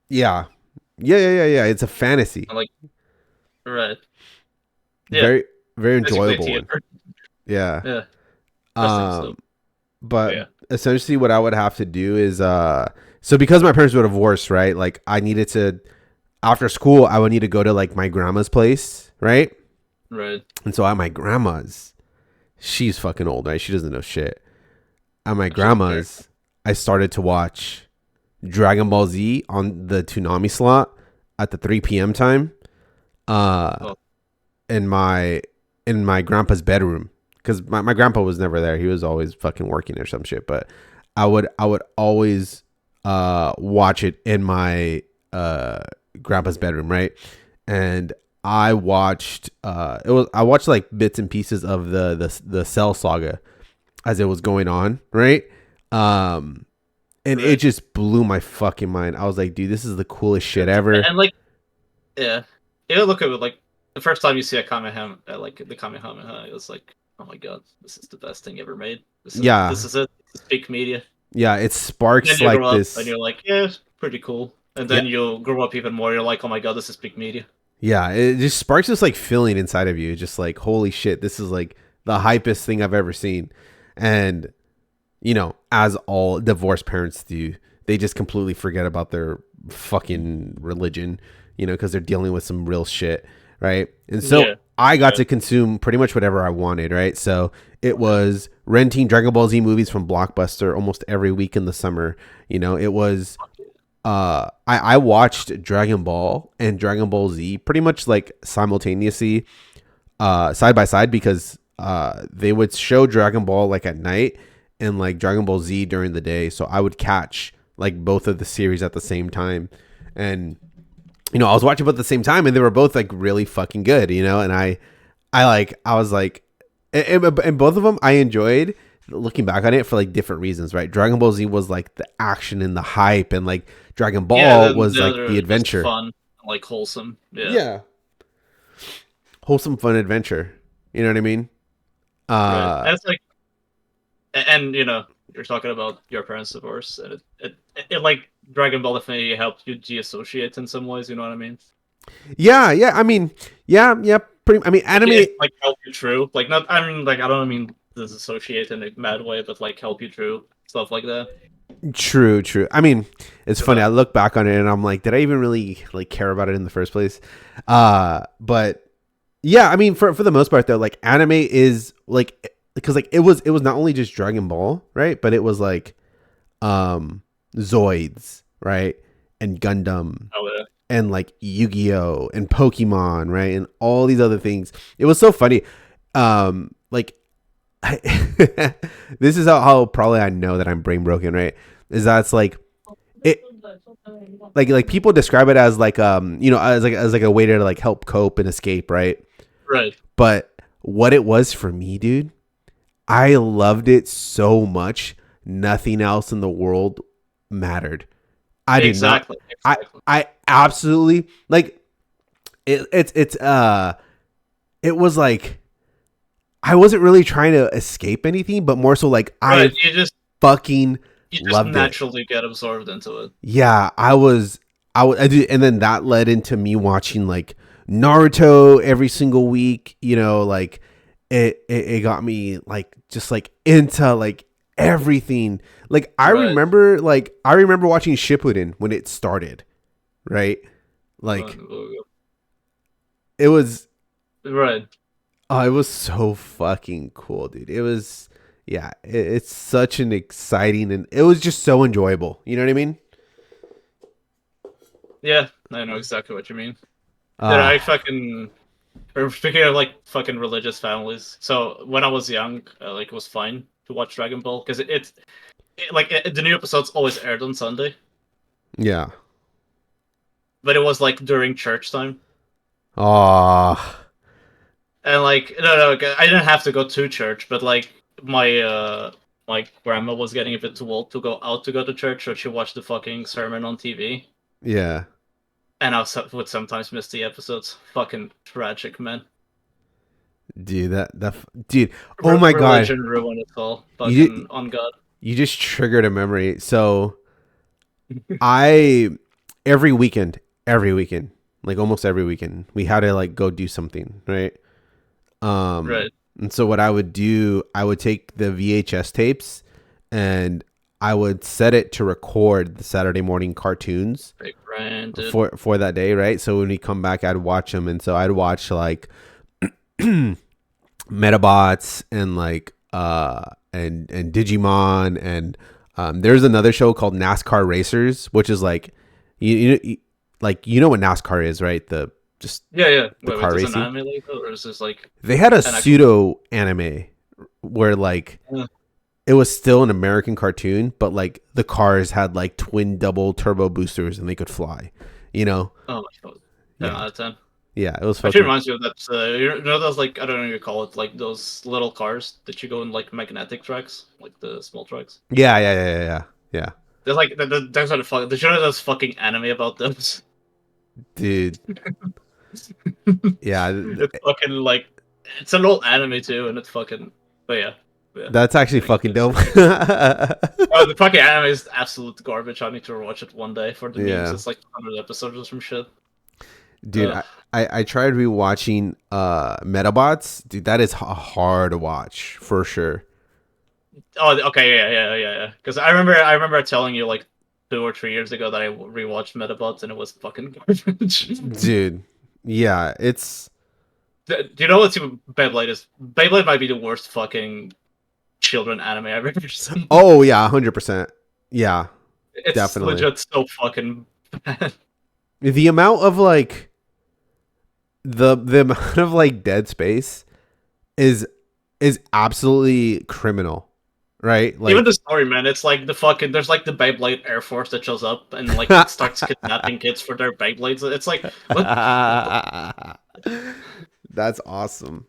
yeah. Yeah. It's a fantasy. And like, right, yeah, Very very basically a enjoyable one. theater. Yeah. Yeah, wrestling Um stuff. But but yeah, essentially what I would have to do is so because my parents were divorced, right? Like I needed to after school I would need to go to like my grandma's place, right? right. And so at my grandma's, she's fucking old, right? She doesn't know shit. At my She don't care. grandma's, I started to watch Dragon Ball Z on the Toonami slot at the 3 p.m. time. Uh, Oh, in my grandpa's bedroom because my grandpa was never there. He was always fucking working or some shit. But I would always watch it in my grandpa's bedroom, right? And I watched I watched like bits and pieces of the Cell saga as it was going on, right? Um and it Right. just blew my fucking mind. I was like, dude, this is the coolest shit It's, ever. and like, yeah, you look at it like the first time you see a Kamehameha, like the Kamehameha, it's like, oh my god, this is the best thing ever made. This Yeah, is it. This is peak media. yeah, it Then sparks you grow like up and this. you're like, yeah, it's pretty cool. And Yeah, then you'll grow up even more. You're like, oh my god, this is peak media. yeah, it just sparks this like feeling inside of you, just like holy shit, this is like the hypest thing I've ever seen. And as all divorced parents do, they just completely forget about their fucking religion, because they're dealing with some real shit, right? And so Yeah, I got yeah, to consume pretty much whatever I wanted, right? So it was renting Dragon Ball Z movies from Blockbuster almost every week in the summer. It was I watched Dragon Ball and Dragon Ball Z pretty much like simultaneously, side by side, because they would show Dragon Ball like at night and like Dragon Ball Z during the day. So I would catch like both of the series at the same time. And I was watching both at the same time and they were both like really fucking good, and I was like, and both of them I enjoyed looking back on it for like different reasons, right? Dragon Ball Z was like the action and the hype, and like Dragon yeah. Ball Then was the like other the is just adventure. fun, like wholesome. Yeah, Yeah. Wholesome, fun adventure. You know what I mean? right. Uh, And it's like, and you're talking about your parents' divorce, and it like Dragon Ball definitely helped you de-associate in some ways. You know what I mean? yeah, yeah. I mean, yeah, yeah. Pretty. I mean, Like anime. it like help you through. Like not. I mean, like I don't mean disassociate in a mad way, but like help you through stuff like that. True, true. I mean, it's You funny. know? I look back on it and I'm like, did I even really like care about it in the first place? But yeah, I mean, for the most part though, like anime is like, because like it was not only just Dragon Ball, right? But it was like um Zoids, right? And Gundam Oh yeah. and like Yu-Gi-Oh and Pokemon, right? And all these other things. It was so funny. Like this is how probably I know that I'm brain broken, right? Is that it's like it like people describe it as like as like a way to like help cope and escape, right? Right. But what it was for me, dude, I loved it so much. Nothing else in the world mattered. I did not. Exactly. I Exactly. I absolutely like it. It was like I wasn't really trying to escape anything, but more so like I Right. fucking You just loved it. naturally get absorbed into it. Yeah, I did, and then that led into me watching like Naruto every single week. Like it got me like just like into like everything. Like Right. I remember watching Shippuden when it started, right? Like it was Right. it was so fucking cool, dude. It was yeah, it's such an exciting, and it was just so enjoyable. You know what I mean? Yeah, I know exactly what you mean. Did Uh I fucking or speaking of like fucking religious families, so when I was young, like it was fine to watch Dragon Ball because the new episodes always aired on Sunday, yeah. but it was like during church time, Ah, and like no, I didn't have to go to church, but like my grandma was getting a bit too old to go out to go to church, so she watched the fucking sermon on TV, yeah. and would sometimes miss the episodes. Fucking tragic, man. Dude, dude. Oh my god. Religion ruined it all. You Fucking on God. you just triggered a memory. So, I every weekend, like almost every weekend, we had to like go do something, right? Um, Right. and so what I would do, I would take the VHS tapes and I would set it to record the Saturday morning cartoons Big branded. for that day, right? So when we come back, I'd watch them, and so I'd watch like Metabots and like and Digimon, and there's another show called NASCAR Racers, which is like like what NASCAR is, right? The just Yeah, yeah. the Wait, car there's an racing. anime like that, or is this like They had a an actual? pseudo anime where like Uh, it was still an American cartoon, but like the cars had like twin double turbo boosters and they could fly. You know? oh my god. 10 Yeah, out of 10. yeah. It was Actually fucking. reminds you of that. Those like I don't know what you call it, like those little cars that you go in like magnetic tracks, like the small tracks. Yeah, yeah, yeah, yeah, yeah. Yeah. There's like there's a fuck. There's this fucking anime about them. Dude. Yeah, It's fucking like it's an old anime too, and it's fucking. But yeah, yeah. that's actually Like, fucking dope. oh, the fucking anime is absolute garbage. I need to watch it one day for the memes. Yeah. It's like 100 episodes or some shit. Dude, I tried rewatching Metabots. Dude, that is a hard watch for sure. Oh, okay, yeah. Because I remember telling you like 2 or 3 years ago that I rewatched Metabots and it was fucking garbage. Dude, yeah, it's Do you know what's even Beyblade is? Beyblade might be the worst fucking children anime I've ever seen. oh yeah, 100%. Yeah, It's definitely. legit so fucking bad. The amount of like the amount of like dead space is absolutely criminal, right? Even Like the story, man, it's like the fucking there's like the Beyblade Air Force that shows up and like starts kidnapping kids for their Beyblades. It's like what? that's awesome.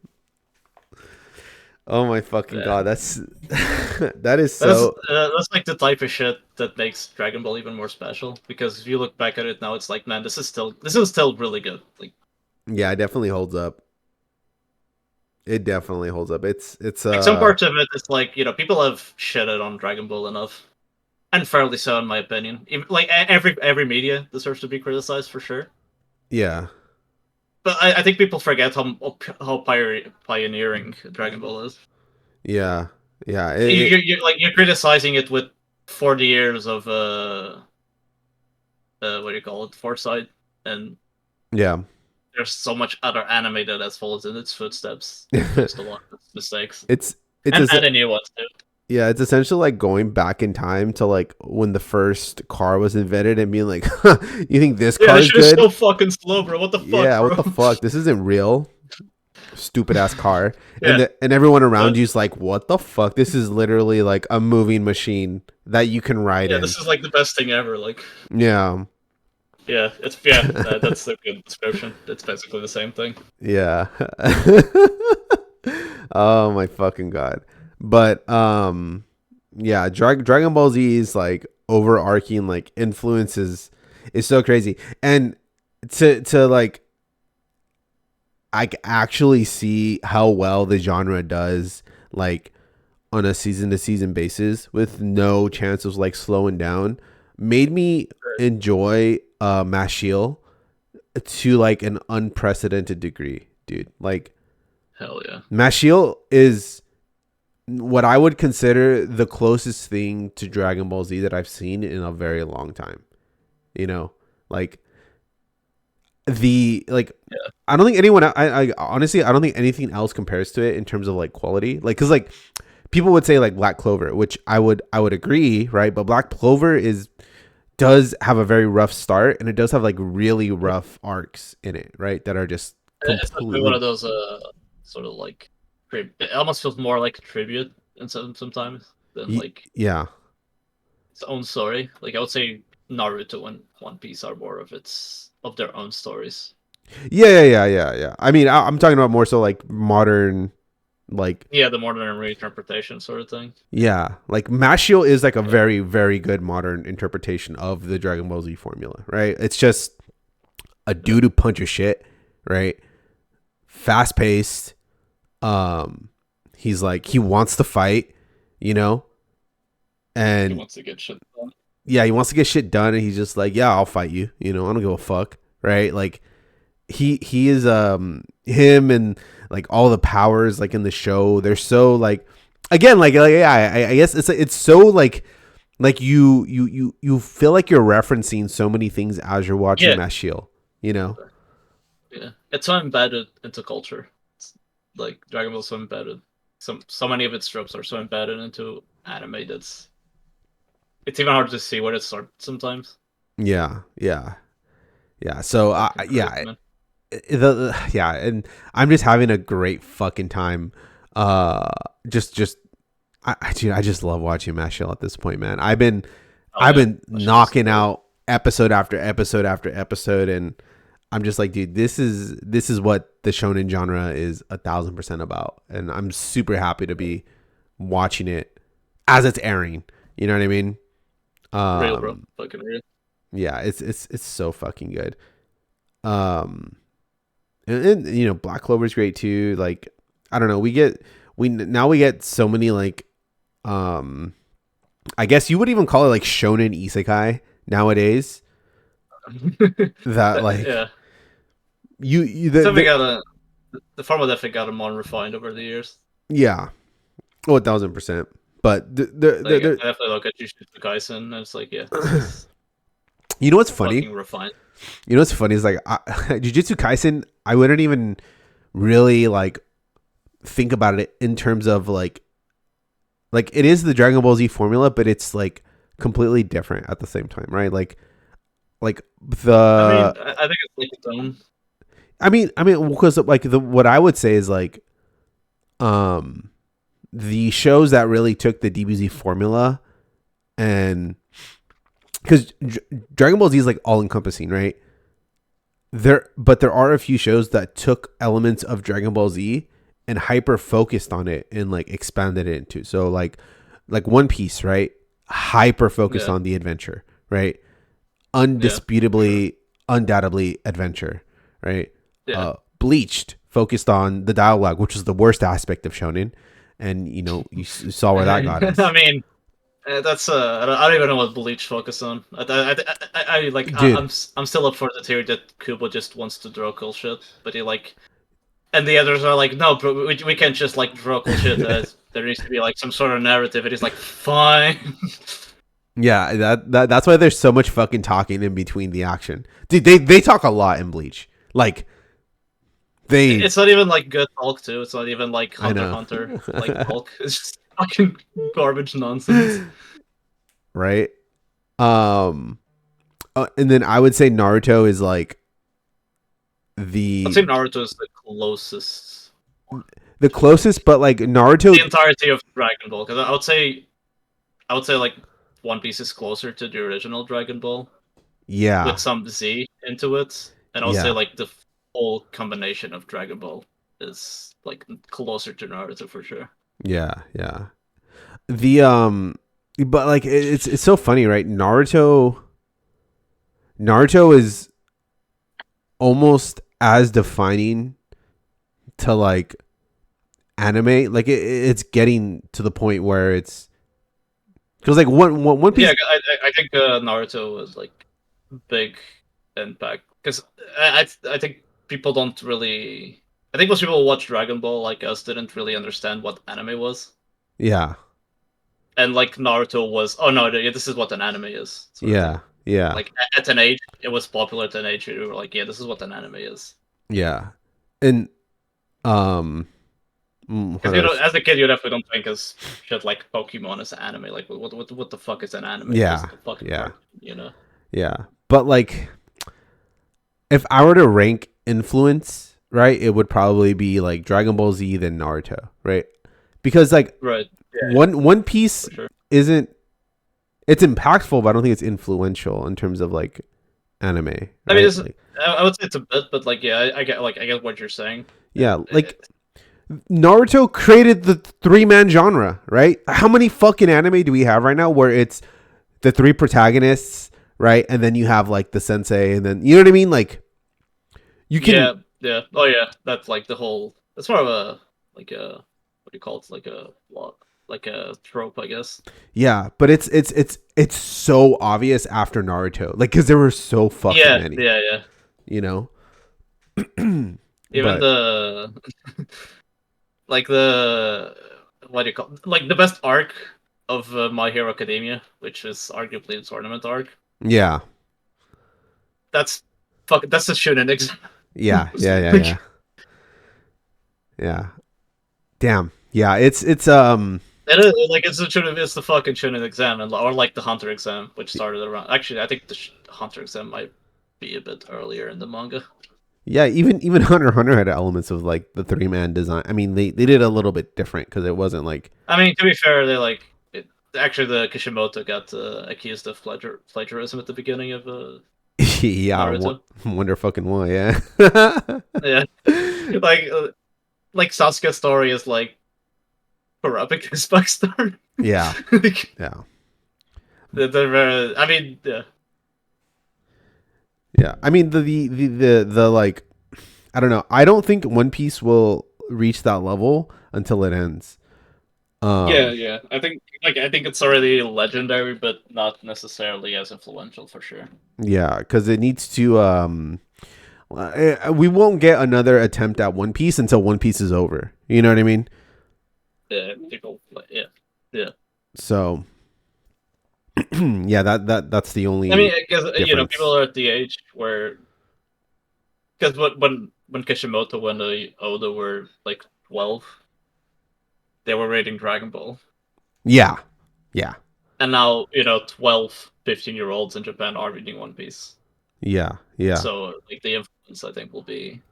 Oh my fucking Yeah. god, that's that is so That's like the type of shit that makes Dragon Ball even more special. Because if you look back at it now, it's like, man, this is still really good. yeah, it definitely holds up. It definitely holds up. It's Like some parts of it, it's like people have shitted on Dragon Ball enough, and fairly so, in my opinion. Like every media deserves to be criticized for sure. yeah. But I think people forget how pioneering Dragon Ball is. Yeah. Yeah. You're criticizing it with 40 years of what do you call it, foresight, and yeah. there's so much other anime that has followed in its footsteps. There's a lot of mistakes, it's and it's a new ones too. yeah, it's essentially like going back in time to like when the first car was invented and being like, you think this Yeah, car this is shit is good? so fucking slow, bro. What the fuck, Yeah, what bro? the fuck? This isn't real. Stupid ass car. Yeah, And everyone around you's like, what the fuck? This is literally like a moving machine that you can ride yeah. in. This is like the best thing ever. Like, Yeah. that's a good description. It's basically the same thing. Yeah. Oh my fucking god. But yeah, Dragon Ball Z is like overarching like influences is so crazy. And to like I actually see how well the genre does like on a season to season basis with no chance of like slowing down made me enjoy Mashiel to like an unprecedented degree, dude. Like Hell yeah. Mashiel is what I would consider the closest thing to Dragon Ball Z that I've seen in a very long time. You know, like the like Yeah. I don't think anyone I honestly I don't think anything else compares to it in terms of like quality. Like cuz like people would say like Black Clover, which I would agree, right? But Black Clover does have a very rough start and it does have like really rough arcs in it, right? That are just It's definitely one completely of those sort of like it almost feels more like a tribute in sometimes than like yeah. its own story. Like I would say Naruto and One Piece are more of their own stories. Yeah. I mean, I'm talking about more so like modern, like Yeah, the modern reinterpretation sort of thing. yeah, like Mashiel is like a very very good modern interpretation of the Dragon Ball Z formula, right? It's just a dude who punches shit, right? Fast paced. He's like he wants to fight, you know, He and wants to get shit done. yeah, he wants to get shit done, and he's just like, yeah, I'll fight you, you know, I don't give a fuck, right? Like he is him and like all the powers like in the show they're so like again like yeah I guess it's so like you feel like you're referencing so many things as you're watching Mashiel, you know. Yeah, it's so embedded into culture. It's like Dragon Ball is so embedded. So many of its tropes are so embedded into anime that's it's even hard to see where it starts sometimes. Yeah so Fucking crazy, yeah man. yeah, and I'm just having a great fucking time just dude, I just love watching Mashiel at this point, man. I've been knocking out episode after episode after episode, and I'm just like, dude, this is what the shonen genre is 1,000% about, and I'm super happy to be watching it as it's airing. You know what I mean? Real, bro. Um, Fucking real. yeah, it's so fucking good. Um, and you know, Black Clover's great too. Like, I don't know, we get so many like, um, I guess you would even call it like shonen isekai nowadays. That like Yeah. you It's definitely got a the format definitely got more refined over the years. yeah, oh 1,000%. But Like I definitely look at Jujutsu Kaisen and it's like, yeah, this is you know what's funny? fucking refined. You know what's funny is like Jujutsu Kaisen. I wouldn't even really like think about it in terms of like it is the Dragon Ball Z formula, but it's like completely different at the same time, right? Like I mean, the I think it's like its own. I mean because like the what I would say is like um the shows that really took the DBZ formula and because Dragon Ball Z is like all encompassing, right? But there are a few shows that took elements of Dragon Ball Z and hyper focused on it and like expanded it into. So like One Piece, right? Hyper focused Yeah, on the adventure, right? yeah, for sure. Undisputably, undoubtedly adventure, right? Yeah. Bleached focused on the dialogue, which is the worst aspect of shonen, and you know you saw where that got us, I mean, that's I don't even know what Bleach focus on. Like dude. I'm still up for the theory that Kubo just wants to draw cool shit, but he like, and the others are like, no, bro, we can't just like draw cool shit. There needs to be like some sort of narrative. And he's like, fine. Yeah, that's why there's so much fucking talking in between the action, dude. They talk a lot in Bleach, like they. It's not even like good talk too. It's not even like I Hunter x know. Hunter like talk. It's just fucking garbage nonsense. Right. Um, and then I would say Naruto is like I'd say the Naruto is the closest. closest, but like The Naruto, entirety of Dragon Ball, because I would say like One Piece is closer to the original Dragon Ball with yeah, some Z into it, and I would say yeah, like the whole combination of Dragon Ball is like closer to Naruto for sure. yeah. The but like it's so funny, right? Naruto is almost as defining to like anime. Like it's getting to the point where it's because like one piece. Yeah, I think Naruto was like big impact because I think people don't really. I think most people who watch Dragon Ball like us didn't really understand what anime was, Yeah, and like Naruto was. Oh no, this is what an anime is, sort of thing. yeah, yeah, Like at an age, it was popular at an age. You were like, yeah, this is what an anime is. yeah, and um, Because what else? as a kid, you definitely don't think as shit like Pokemon is an anime. Like, what the fuck is an anime? It's Yeah, just a fucking yeah, cartoon, you know? yeah. But like, if I were to rank influence, right, it would probably be like Dragon Ball Z then Naruto, right? Because like Right. Yeah, One Piece for sure. isn't it's impactful, but I don't think it's influential in terms of like anime, I mean, right? Like I would say it's a bit, but like, yeah, I get what you're saying. yeah, like Naruto created the three-man genre, right? How many fucking anime do we have right now where it's the three protagonists, right? And then you have like the sensei and then you know what I mean? Like you can Yeah, yeah. Oh yeah, that's like the whole. That's more of a like a what do you call it? Like a what? Like a trope, I guess. yeah, but it's so obvious after Naruto. Like cuz there were so fucking Yeah, many, yeah, yeah. you know? Even But the like the what do you call like the best arc of My Hero Academia, which is arguably a tournament arc. yeah. That's That's a shonen exam. Yeah, yeah, yeah, yeah. Like, Yeah. Damn. Yeah, it's it is like it's a shonen. It's the fucking shonen exam, or like the Hunter exam, which started around. Actually, I think the Hunter exam might be a bit earlier in the manga. yeah, even Hunter x Hunter had elements of like the three-man design. I mean, they did a little bit different cuz it wasn't like I mean, to be fair, they like it, actually the Kishimoto got accused of plagiarism at the beginning of yeah, Naruto. wonder fucking why, yeah. Yeah, like like Sasuke's story is like corrupting his backstory. Yeah. Like, Yeah. I mean, yeah. Yeah, I mean the like, I don't know. I don't think One Piece will reach that level until it ends. Yeah, Um, yeah. I think it's already legendary, but not necessarily as influential for sure. yeah, because it needs to. We won't get another attempt at One Piece until One Piece is over. You know what I mean? Yeah, people, yeah, yeah. So yeah, that's the I mean, only because people difference. are at the age where because when Kishimoto and Oda were like 12, they were reading Dragon Ball, Yeah, yeah, and now 12, 15 year olds in Japan are reading One Piece. yeah, yeah, So like the influence, I think, will be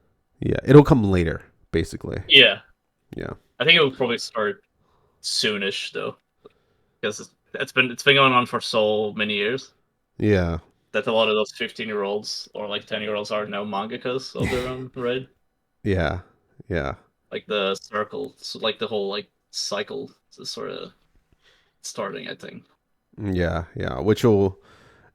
yeah. It'll come later, basically. yeah. Yeah, I think it will probably start soonish though, because it's been going on for so many years yeah, that a lot of those 15-year-olds or like 10-year-olds are now mangakas of their own, right? yeah, yeah, Like the circle, so like the whole like cycle is sort of starting, I think. yeah, yeah. Which will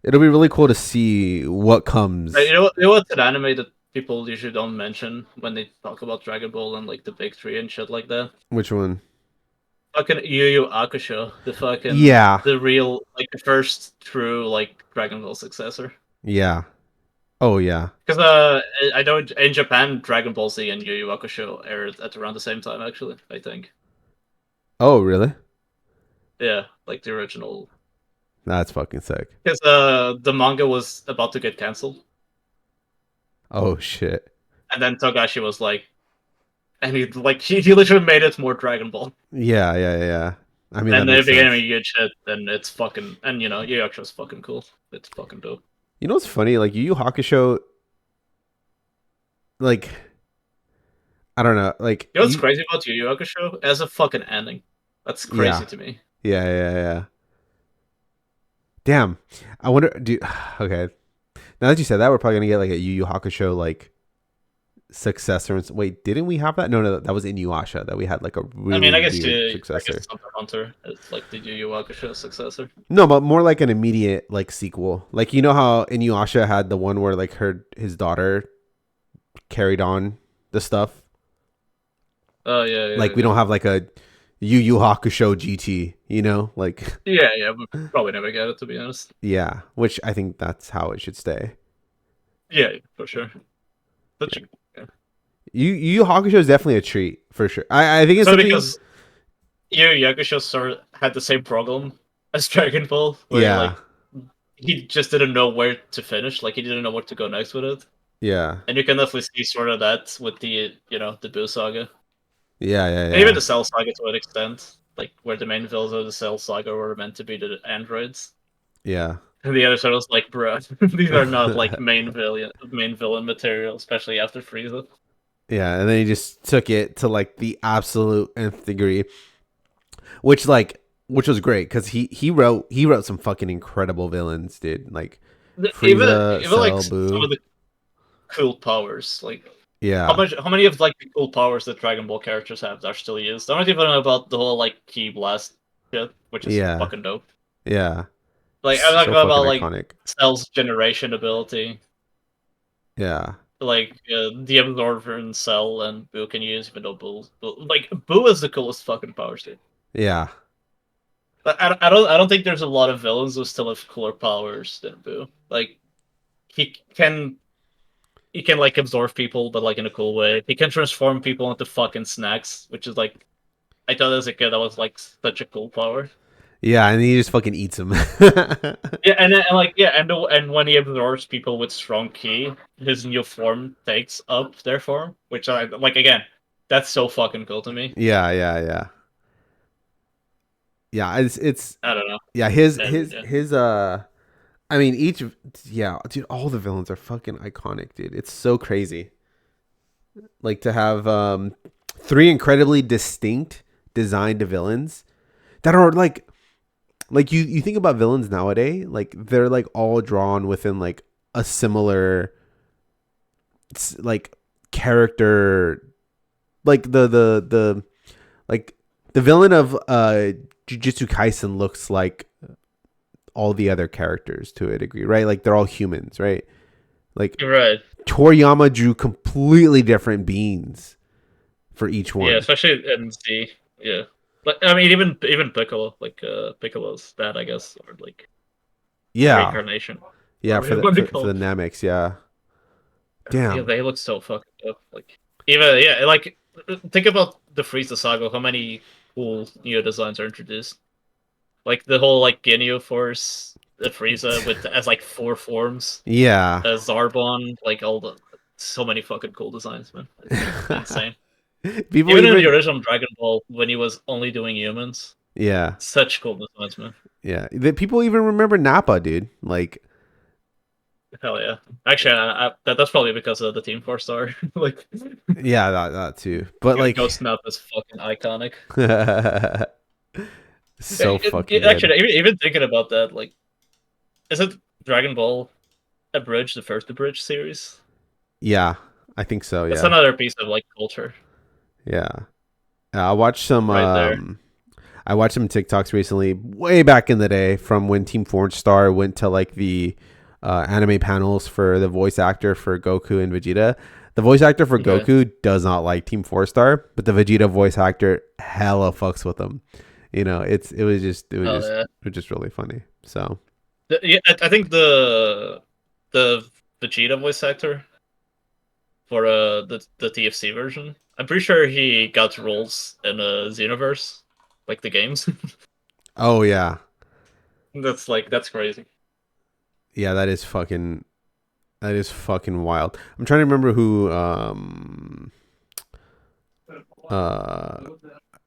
it'll be really cool to see what Right, comes. what's an anime that people usually don't mention when they talk about Dragon Ball and like the big three and shit like that? Which one? Fucking Yu Yu Hakusho, Yeah, the real like the first true like Dragon Ball successor. yeah. Oh yeah. Because I know in Japan Dragon Ball Z and Yu Yu Hakusho aired at around the same time actually. I think. Oh really? Yeah, like the original. That's fucking sick. Because the manga was about to get cancelled, Oh shit. and then Togashi was like, and he literally made it more Dragon Ball. Yeah, yeah, yeah. I mean that And they makes began sense. making good shit, and it's fucking and Yu Yu Hakusho's fucking cool. It's fucking dope. You know what's funny? Like Yu Yu Hakusho, like I don't know, like You know what's crazy about Yu Yu Hakusho? As a fucking ending. That's yeah, crazy to me. yeah, yeah, yeah. Damn. I wonder. Do okay. Now that you said that, we're probably gonna get like a Yu Yu Hakusho like successor. Wait, didn't we have that? No, no, that was Inuyasha that we had like a I really mean, weird I guess successor. Hunter x Hunter is like the Yu Yu Hakusho successor. No, but more like an immediate like sequel. Like you know how Inuyasha had the one where like his daughter carried on the stuff. Oh yeah, Like yeah, we yeah. don't have like a Yu Yu Hakusho GT. You know, like Yeah, yeah, we probably never get it to be honest. yeah, which I think that's how it should stay. Yeah, yeah, for sure. Such a, yeah. Yu Yu Hakusho is definitely a treat for sure. I think it's So something. because Yu Yu Hakusho sort of had the same problem as Dragon Ball, where Yeah, like he just didn't know where to finish, like he didn't know where to go next with it. yeah, And you can definitely see sort of that with the the Buu saga. yeah, yeah, And even yeah, the Cell saga to an extent, like where the main villains of the Cell saga were meant to be the androids. yeah. And the other side was like, bruh, these are not like main villain material, especially after Frieza. Yeah, and then he just took it to like the absolute nth degree, which was great because he wrote some fucking incredible villains, dude. Like Even Frieza, even like Cell, some Boo. of the cool powers, like Yeah, how many of like the cool powers that Dragon Ball characters have are still used? I don't even know about the whole like Ki Blast shit, which is yeah, fucking dope. yeah. Like I'm not So talking fucking about like iconic. Cell's generation ability, Yeah, like the Absorber and Cell and Boo can use, even though Boo is the coolest fucking power suit. yeah, But I don't think there's a lot of villains who still have cooler powers than Boo. Like he can he can like absorb people, but like in a cool way. He can transform people into fucking snacks, which is like I thought as a kid that was like such a cool power. yeah. And he just fucking eats him. Yeah, and like yeah, and when he absorbs people with strong ki, his new form takes up their form, which I like again. That's so fucking cool to me. Yeah, yeah, yeah, yeah. It's I don't know. yeah. His And, his yeah. his I mean each yeah, dude. All the villains are fucking iconic, dude. It's so crazy. Like to have three incredibly distinct designed villains that are like you think about villains nowadays, like they're like all drawn within like a similar like character, like the like the villain of Jujutsu Kaisen looks like all the other characters to a degree, right? Like they're all humans, right? Like You're right. Toriyama drew completely different beings for each Yeah, one. especially in Z. Yeah. But I mean, even Piccolo, like Piccolo's dad, I guess, or like Yeah, reincarnation, yeah, whatever for you the want to for call the it. Namex, yeah. Yeah, Damn. they look so fucking good. Like even yeah, like think about the Frieza saga. How many cool new designs are introduced? Like the whole like Ginyu Force, the Frieza with as like 4 forms, Yeah. Zarbon, like all the so many fucking cool designs, man. It's insane. People Even in the even original Dragon Ball, when he was only doing humans, yeah. such cool designs, man. Yeah. The people even remember Nappa, dude. Like Hell yeah. Actually, that's probably because of the Team 4 star. Like, yeah, that too. But like Ghost Map is fucking iconic. so fucking good. Actually, even thinking about that, like, is it Dragon Ball Abridged, the first Abridged series? Yeah. I think so, That's yeah. another piece of like culture Yeah. I watched some right there. I watched some TikToks recently, way back in the day, from when Team Forge Star went to like the anime panels for the voice actor for Goku and Vegeta. The voice actor for Okay. Goku does not like Team Four Star, but the Vegeta voice actor hella fucks with him. You know, Oh yeah. it was just really funny. So Yeah, I think the Vegeta voice actor for the TFC version. I'm pretty sure he got roles in Xenoverse, like the games. oh yeah, That's crazy. yeah, that is fucking wild. I'm trying to remember who uh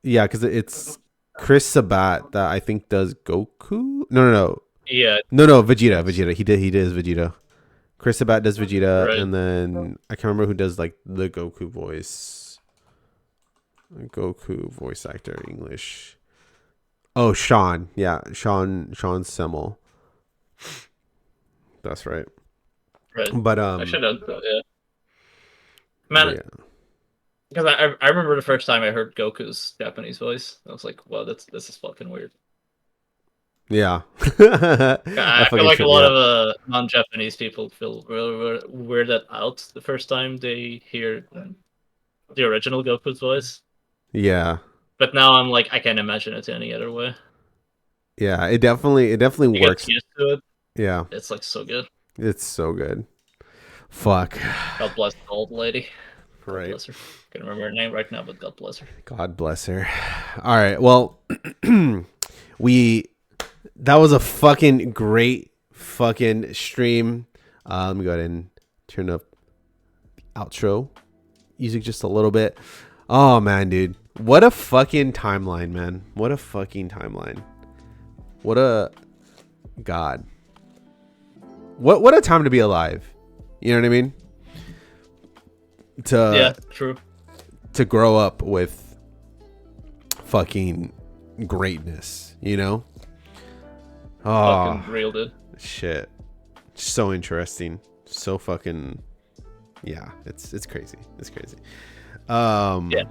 yeah, because it's Chris Sabat that I think does Goku. Yeah, No, Vegeta. yes, Vegeta. He does Vegeta. Chris Sabat does Vegeta, right. and then I can't remember who does like the Goku voice. Goku voice actor English. Oh, Sean. Yeah, Sean Semmel. That's right. Right. But I should have. Yeah, but man. yeah, Because I remember the first time I heard Goku's Japanese voice, I was like, "Wow, this is fucking weird." yeah. That I feel fucking like a tripped me lot of out. non-Japanese people feel really weirded out the first time they hear the original Goku's voice. Yeah, But now I'm like, I can't imagine it any other way. yeah. It definitely You get works. used to it. Yeah, It's like so good. it's so good. Fuck. God bless the old lady. God Right. bless her. Can't remember her name right now, but God bless her. God bless her. All right. Well, we that was a fucking great fucking stream. Let me go ahead and turn up the outro music just a little bit. Oh man, dude. What a fucking timeline, man. What a fucking timeline. What a god. What a time to be alive. You know what I mean? Yeah, To true. to grow up with fucking greatness, you know? Oh, Fucking real, dude. shit. So interesting. So fucking yeah, it's crazy. It's crazy. Yeah.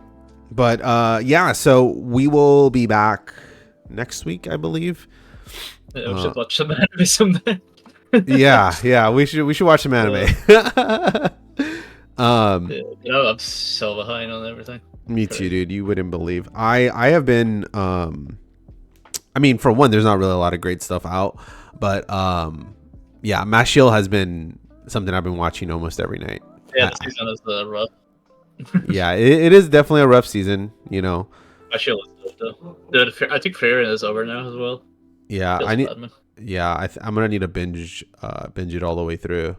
But yeah, so we will be back next week, I believe. Yeah, we should watch some anime someday. Yeah, we should watch some anime. Yeah, you know, I'm so behind on everything. Me too, Crazy. dude. You wouldn't believe. I have been I mean, for one, there's not really a lot of great stuff out, but yeah, Mass Shield has been something I've been watching almost every night. Yeah, the season is rough. Yeah, it is definitely a rough season, you know. I feel it's tough though. Dude, I think Fairy is over now as well. Yeah, Feels bad, man. I'm gonna need to binge it all the way through,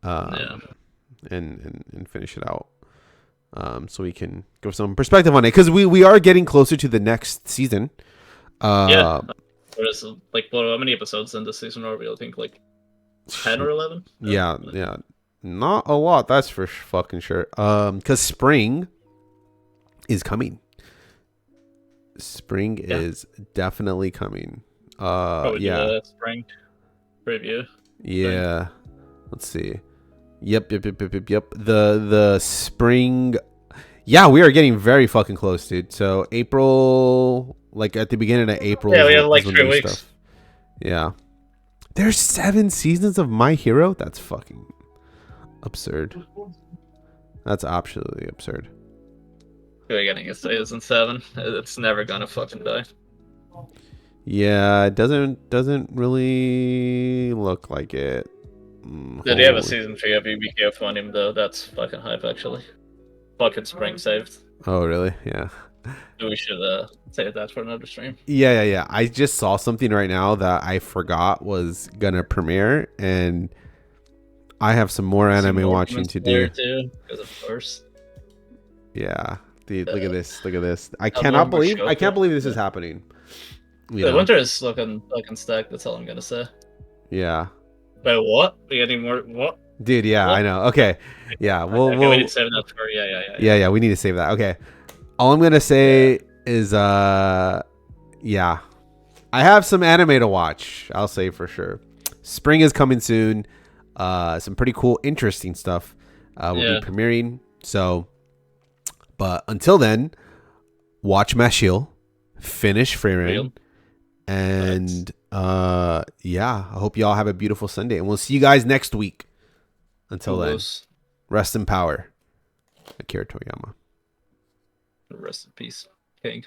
Yeah. and finish it out, so we can give some perspective on it because we are getting closer to the next season. Yeah. There's like how many episodes in this season are we? I think like 10 or 11. Yeah, yeah, not a lot. That's for fucking sure. Because spring is coming. Spring is definitely coming. Probably do Yeah, a spring preview. yeah. Let's see. Yep. The spring. Yeah, we are getting very fucking close, dude. So April, like at the beginning of April, Yeah, we have is like when 3 new weeks. stuff. Yeah. There's 7 seasons of My Hero? That's fucking absurd. That's absolutely absurd. We're getting a season 7. It's never gonna fucking die. Yeah, it doesn't really look like it. Did he have a Holy. season 3 of UBK on him though? That's fucking hype actually. Fucking spring saved. Oh, really? Yeah. We should save that for another stream. Yeah. I just saw something right now that I forgot was gonna premiere, and I have some more anime watching to do. Too, because of course. Yeah, dude, look at this. Look at this. I more can't believe Mushoku. this is happening. The winter is looking stacked. That's all I'm gonna say. Yeah. Wait, what? We getting more? What? Dude, yeah, What? I know. Okay. Yeah, Okay, we need to save that for yeah, we need to save that. Okay. All I'm gonna say is yeah. I have some anime to watch, I'll say for sure. Spring is coming soon. Some pretty cool, interesting stuff will be premiering. So but until then, watch Mashiel, finish Freyren, and yeah, I hope you all have a beautiful Sunday, and we'll see you guys next week. Until then, rest in power. Akira Toriyama. Rest in peace, King.